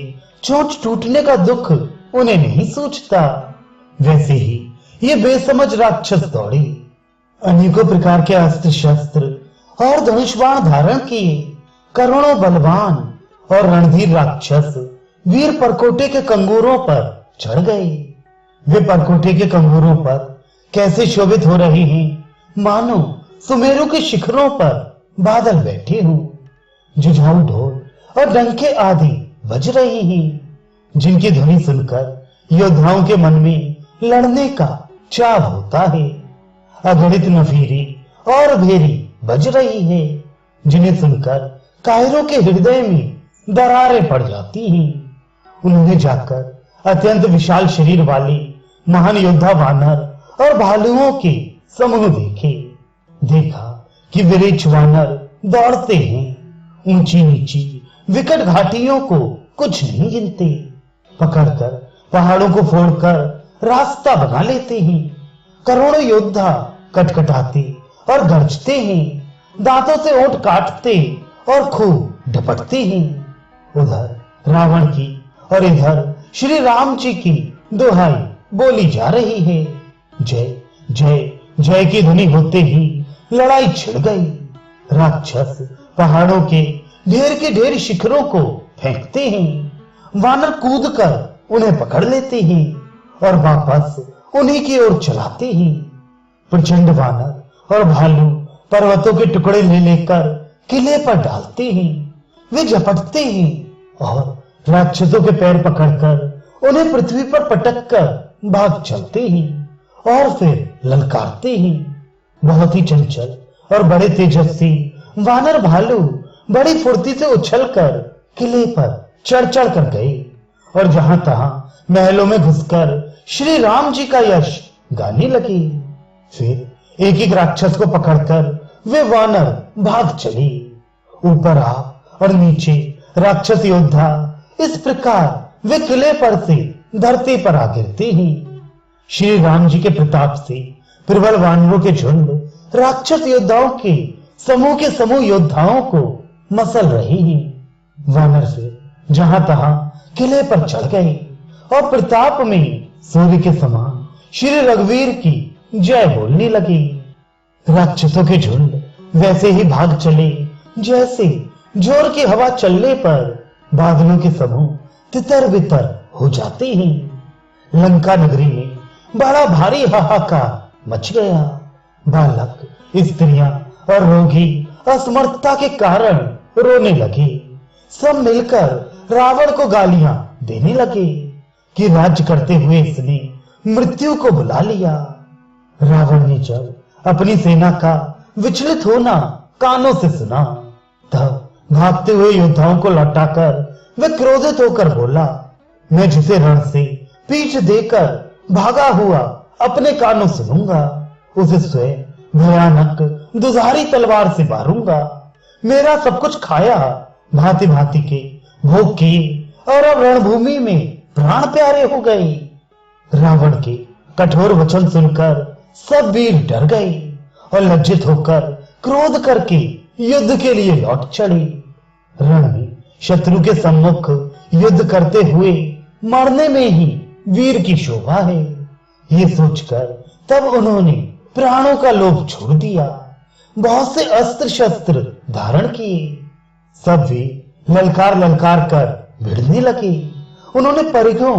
चोट टूटने का दुख उन्हें नहीं सूझता। वैसे ही ये बेसमझ राक्षस दौड़े, अनेकों प्रकार के अस्त्र शस्त्र और धनुष बाण धारण किए करोड़ों बलवान और रणधीर राक्षस वीर परकोटे के कंगूरों पर चढ़ गए। वे परकोटे के कंगूरों पर कैसे शोभित हो रहे हैं, मानो सुमेरु के शिखरों पर बादल बैठे हों। जुझारू ढोल और डंके आदि बज रहे हैं, जिनकी ध्वनि सुनकर योद्धाओं के मन में लड़ने का चाव होता है। अगणित नफीरी और भेरी बज रही है, जिन्हें सुनकर कायरों के हृदय में दरारें पड़ जाती हैं। उन्होंने जाकर अत्यंत विशाल शरीर वाले महान योद्धा वानर और भालुओं के समूह देखे। देखा कि विरेच वानर दौड़ते हैं, ऊंची नीची विकट घाटियों को कुछ नहीं गिनते, पकड़कर पहाड़ों को फोड़कर रास्ता बना लेते हैं। करोड़ों योद्धा कटकटाते और गरजते हैं, दांतों से ओंठ काटते और खूब ढपटते हैं। उधर रावण की और इधर श्री राम जी की दुहाई बोली जा रही है। जय जय जय की ध्वनि होते ही लड़ाई छिड़ गई। राक्षस पहाड़ों के ढेर के ढेर शिखरों को फेंकते हैं, वानर कूदकर उन्हें पकड़ लेते हैं और वापस उन्हीं की ओर चलाते हैं। प्रचंड वानर और भालू पर्वतों के टुकड़े ले लेकर किले पर डालते हैं। वे झपटते हैं और राक्षसों के पैर पकड़कर उन्हें पृथ्वी पर पटक कर भाग चलते हैं और फिर ललकारते हैं। बहुत ही चंचल और बड़े तेजस्वी वानर भालू बड़ी फुर्ती से उछलकर किले पर चढ़ चढ़ कर गए और जहां तहां महलों में घुसकर श्री राम जी का यश गाने लगे। फिर एक एक राक्षस को पकड़कर वे वानर भाग चले। ऊपर आप और नीचे राक्षस योद्धा, इस प्रकार वे किले पर से धरती पर आ गिरते हैं। श्री राम जी के प्रताप से प्रबल वानरों के झुंड राक्षस योद्धाओं के समूह योद्धाओं को मसल रहे हैं। वानर फिर जहां तहां किले पर चढ़ गए और प्रताप में सूर्य के समान श्री रघुवीर की जय बोलने लगे। राक्षसों के झुंड वैसे ही भाग चले जैसे जोर की हवा चलने पर बादलों के समूह तितर बितर हो जाते हैं। लंका नगरी में बड़ा भारी हाहाकार मच गया। बालक, स्त्रियां और रोगी असमर्थता के कारण रोने लगे। सब मिलकर रावण को गालियां देने लगे कि राज्य करते हुए इसने मृत्यु को बुला लिया। रावण ने जब अपनी सेना का विचलित होना कानों से सुना, तब भागते हुए योद्धाओं को लौटाकर वे क्रोधित होकर बोला, मैं जिसे रण से पीठ देकर भागा हुआ अपने कानों सुनूंगा, उसे स्वयं भयानक दुधारी तलवार से मारूंगा। मेरा सब कुछ खाया, भांति भांति के भोग किए और अब रणभूमि में प्राण प्यारे हो गए। रावण के कठोर वचन सुनकर सब वीर डर गए और लज्जित होकर क्रोध करके युद्ध के लिए लौट चढ़े। रण में शत्रु के सम्मुख युद्ध करते हुए मरने में ही वीर की शोभा है, ये सोचकर तब उन्होंने प्राणों का लोभ छोड़ दिया। बहुत से अस्त्र शस्त्र धारण किए। सब वीर ललकार ललकार कर भिड़ने लगे। उन्होंने परिघों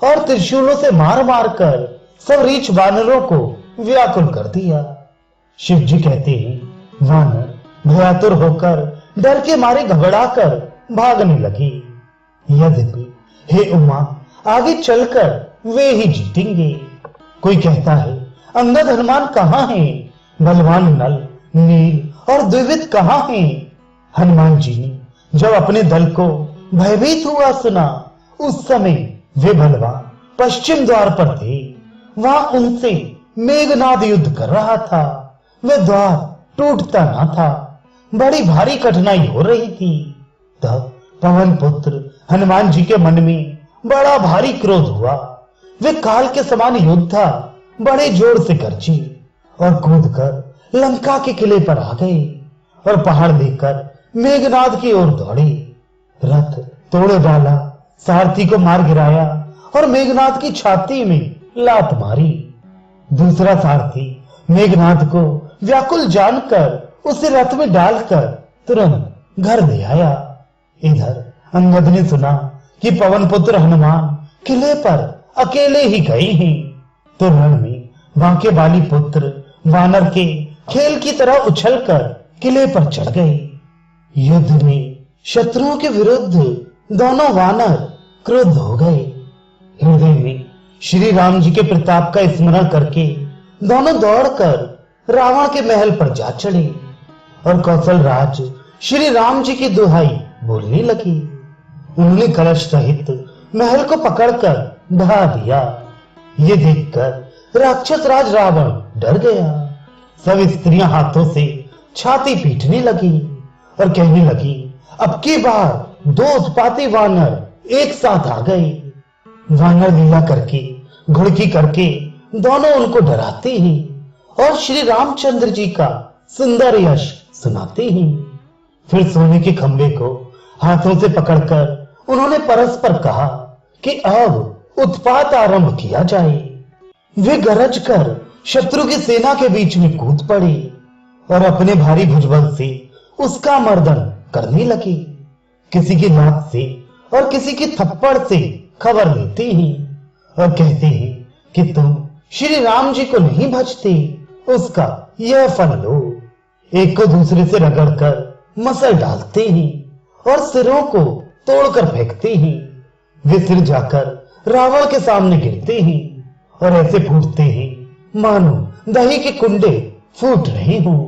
और त्रिशूलों से मार मार कर सब रीछ वानरों को व्याकुल कर दिया। शिव जी कहते हैं, वानर भयातुर होकर डर के मारे घबराकर भागने लगे। यद्यपि हे उमा, आगे चलकर वे ही जीतेंगे। कोई कहता है अंगद हनुमान कहाँ है, बलवान नल नील और द्विविद कहाँ है। हनुमान जी ने जब अपने दल को भयभीत हुआ सुना, उस समय वे बलवान पश्चिम द्वार पर थे। वहां उनसे मेघनाद युद्ध कर रहा था। वह द्वार टूटता ना था, बड़ी भारी कठिनाई हो रही थी। तब पवन पुत्र हनुमान जी के मन में बड़ा भारी क्रोध हुआ। वे काल के समान योद्धा बड़े जोर से गरजे और कूदकर लंका के किले पर आ गए और पहाड़ लेकर मेघनाद की ओर दौड़े। रथ तोड़ डाला, सारथी को मार गिराया और मेघनाद की छाती में लात मारी। दूसरा सारथी मेघनाद को व्याकुल जानकर उसे रथ में डालकर तुरंत घर ले आया। इधर अंगद ने सुना कि पवन पुत्र हनुमान किले पर अकेले ही गए हैं, तो रण में बांके वाली पुत्र वानर के खेल की तरह उछलकर किले पर चढ़ गए। युद्ध में शत्रुओं के विरुद्ध दोनों वानर क्रुद्ध हो गए। हृदय में श्री राम जी के प्रताप का स्मरण करके दोनों दौड़कर रावण के महल पर जा चढ़े और कौशल राज श्री राम जी की दुहाई बोलने लगी। उन्होंने कलश सहित महल को पकड़कर ढा दिया। ये देखकर राक्षस राज रावण डर गया। सब स्त्रियां हाथों से छाती पीटने लगी और कहने लगी, अब की बार दो उत्पाती वानर एक साथ आ गए। वानर लीला करके घुड़की करके दोनों उनको डराते हैं और श्री रामचंद्र जी का सुंदर यश सुनाते हैं। फिर सोने के खंबे को हाथों से पकड़कर उन्होंने परस्पर कहा कि अब उत्पात आरंभ किया जाए। वे गरज कर शत्रु की सेना के बीच में कूद पड़े और अपने भारी भुजबल से उसका मर्दन करने लगे। किसी की लात से और किसी की थप्पड़ से खबर लेते हैं और कहते हैं कि तुम श्री राम जी को नहीं भजते, उसका यह फल लो। एक को दूसरे से रगड़कर मसल डालते हैं और सिरों को तोड़कर फेंकते हैं। वे सिर जाकर रावण के सामने गिरते हैं और ऐसे फूटते हैं मानो दही के कुंडे फूट रहे हों।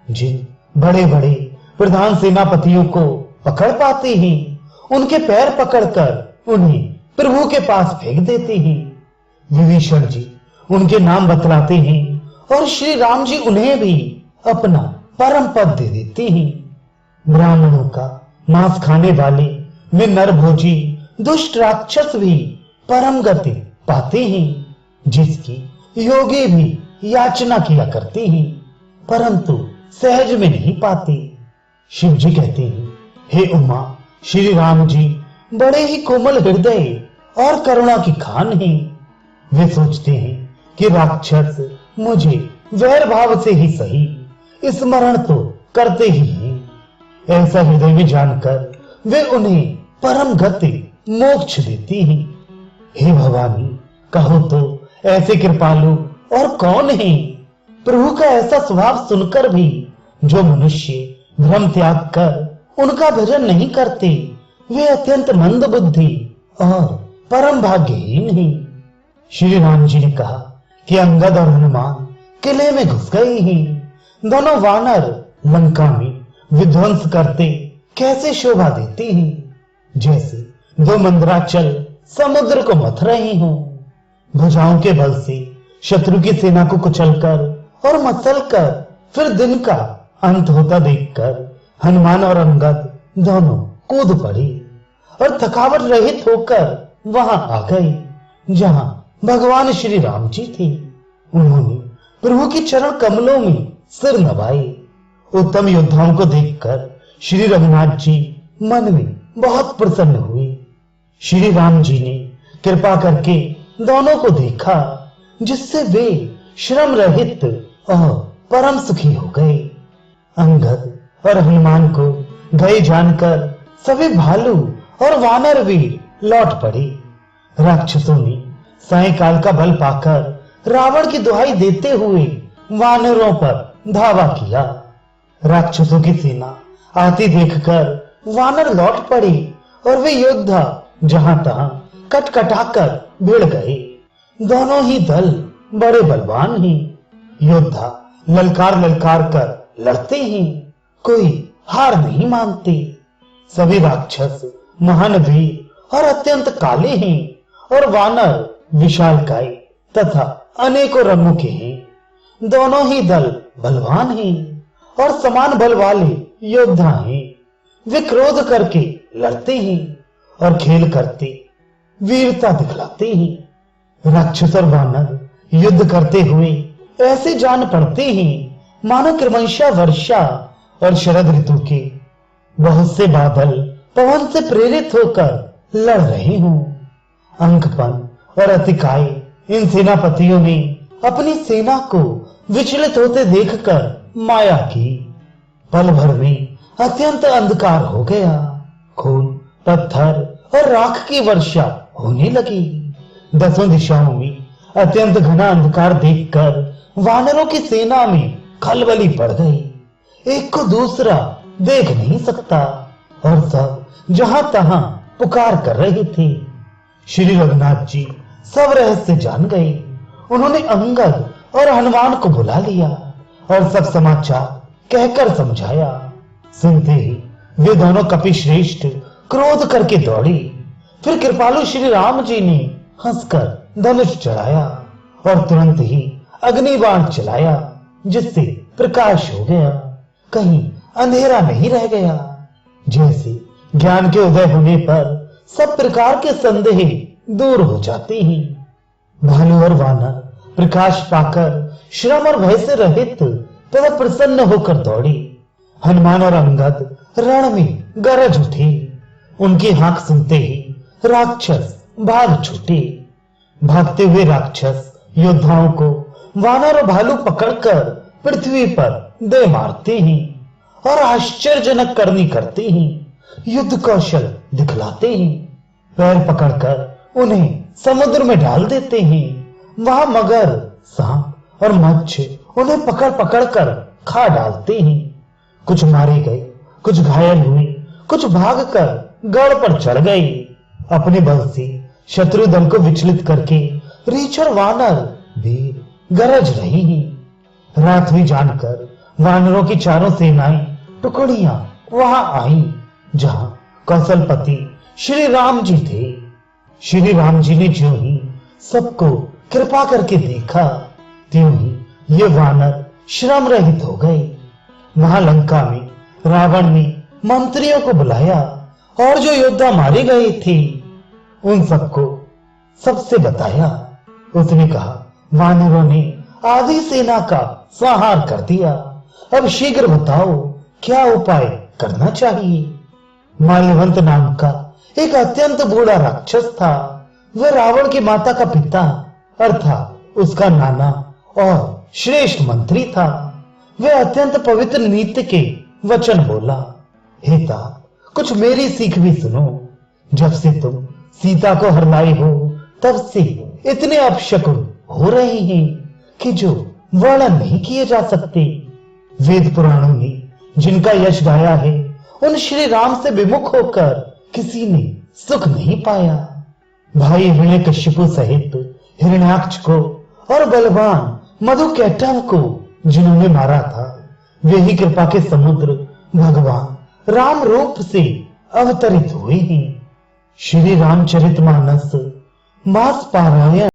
जिन बड़े बड़े प्रधान सेनापतियों को पकड़ पाते हैं, उनके पैर पकड़कर उन्हें प्रभु के पास फेंक देते हैं। विभीषण जी उनके नाम बतलाते हैं और श्री राम जी उन्हें भी अपना परम पद दे देते हैं। ब्राह्मणों का मांस खाने वाले वे नरभोजी दुष्ट राक्षस भी परम गति पाते हैं, जिसकी योगी भी याचना किया करते हैं परंतु सहज में नहीं पाते। शिव जी कहते हैं, हे उमा, श्री राम जी बड़े ही कोमल हृदय और करुणा की खान हैं। वे सोचते हैं कि राक्षस मुझे वैर भाव से ही सही स्मरण तो करते ही हैं। ऐसा हृदय में जानकर वे उन्हें परम गति मोक्ष देती हैं। हे भवानी, कहो तो ऐसे कृपालु और कौन है? प्रभु का ऐसा स्वभाव सुनकर भी जो मनुष्य धर्म त्याग कर उनका भजन नहीं करते, वे अत्यंत मंद बुद्धि और परम भाग्यहीन हैं। श्री राम जी ने कहा कि अंगद और हनुमान किले में घुस गए हैं। दोनों वानर लंका में विध्वंस करते कैसे शोभा देते हैं, जैसे दो मंदराचल समुद्र को मथ रहे हों। भुजाओं के बल से शत्रु की सेना को कुचलकर और मसलकर फिर दिन का अंत होता देखकर हनुमान और अंगद दोनों कूद पड़े और थकावट रहित होकर वहां आ गए जहां भगवान श्री राम जी थे। उन्होंने प्रभु की चरण कमलों में सिर नवाए। उत्तम योद्धाओं को देखकर श्री रघुनाथ जी मन में बहुत प्रसन्न हुए। श्री राम जी ने कृपा करके दोनों को देखा, जिससे वे श्रम रहित और परम सुखी हो गए। अंगद और हनुमान को गए जानकर सभी भालू और वानर वीर लौट पड़े। राक्षसों ने सायंकाल का बल पाकर रावण की दुहाई देते हुए वानरों पर धावा किया। राक्षसों की सेना आती देखकर वानर लौट पड़े और वे योद्धा जहां तहां कटकटाकर भिड़ गए। दोनों ही दल बड़े बलवान हैं। योद्धा ललकार ललकार कर लड़ते हैं, कोई हार नहीं मानते। सभी राक्षस महान वीर और अत्यंत काले हैं और वानर विशालकाय तथा अनेकों रंगों के हैं। दोनों ही दल बलवान हैं और समान बल वाले योद्धा हैं। वे क्रोध करके लड़ते हैं और खेल करते वीरता दिखलाते हैं। राक्षस और वानर युद्ध करते हुए ऐसे जान पड़ते हैं मानो क्रमशः वर्षा और शरद ऋतु के बहुत से बादल पवन से प्रेरित होकर लड़ रहे हों। अंकपन और अतिकाय इन सेनापतियों ने अपनी सेना को विचलित होते देखकर माया की। पल भर में अत्यंत अंधकार हो गया। खून, पत्थर और राख की वर्षा होने लगी। दसों दिशाओं में अत्यंत घना अंधकार देखकर वानरों की सेना में खलबली पड़ गई। एक को दूसरा देख नहीं सकता और सब जहां तहां पुकार कर रहे थे। श्री रघुनाथ जी सब रहस्य जान गए। उन्होंने अंगद और हनुमान को बुला लिया और सब समाचार कहकर समझाया। सुनते ही वे दोनों कपिश्रेष्ठ क्रोध करके दौड़े। फिर कृपालु श्री राम जी ने हंसकर धनुष चढ़ाया और तुरंत ही अग्निबाण चलाया, जिससे प्रकाश हो गया, कहीं अंधेरा नहीं रह गया। जैसे ज्ञान के उदय होने पर सब प्रकार के संदेह दूर हो जाते हैं। भालू और वानर प्रकाश पाकर श्रम और भय से रहित तथा प्रसन्न होकर दौड़े। हनुमान और अंगद रण में गरज उठे। उनकी हाक सुनते ही राक्षस भाग छूटे। भागते हुए राक्षस योद्धाओं को वानर और भालू पकड़कर पृथ्वी पर दे मारते हैं और आश्चर्यजनक करनी करते हैं। युद्ध कौशल दिखलाते हैं। पैर पकड़कर उन्हें समुद्र में डाल देते हैं। वहां मगर, सांप और मच्छ उन्हें पकड़ पकड़ कर खा डालते हैं। कुछ मारे गए, कुछ घायल हुए, कुछ भागकर गढ़ पर चढ़ गए। अपने बल से शत्रु दल को विचलित करके रीछ और वानर वीर गरज रहे हैं। रात हुई जानकर वानरों की चारों सेनाएं टुकड़ियां वहां आई जहां कौशलपति श्री राम जी थे। श्री राम जी ने ज्यों ही सबको कृपा करके देखा, त्यों ही ये वानर श्रम रहित हो गए। वहां लंका में रावण ने मंत्रियों को बुलाया और जो योद्धा मारे गए थे उन सबको सबसे बताया। उसने कहा, वानरों ने आधी सेना का संहार कर दिया। अब शीघ्र बताओ क्या उपाय करना चाहिए। माल्यवंत नाम का एक अत्यंत बूढ़ा राक्षस था। वह रावण की माता का पिता अर्थात उसका नाना और श्रेष्ठ मंत्री था। वह अत्यंत पवित्र नीति के वचन बोला, हे तात, कुछ मेरी सीख भी सुनो। जब से तुम सीता को हर लाई हो तब से इतने अपशकुन हो रहे हैं कि जो वर्णन नहीं किए जा सकते। वेद पुराणों ने जिनका यश गाया है उन श्री राम से विमुख होकर किसी ने सुख नहीं पाया। भाई हिरण्यकशिपु सहित हिरण्याक्ष को और बलवान मधुकैटभ को जिन्होंने मारा था, वे ही कृपा के समुद्र भगवान राम रूप से अवतरित हुए हैं। श्री रामचरितमानस मास पारायण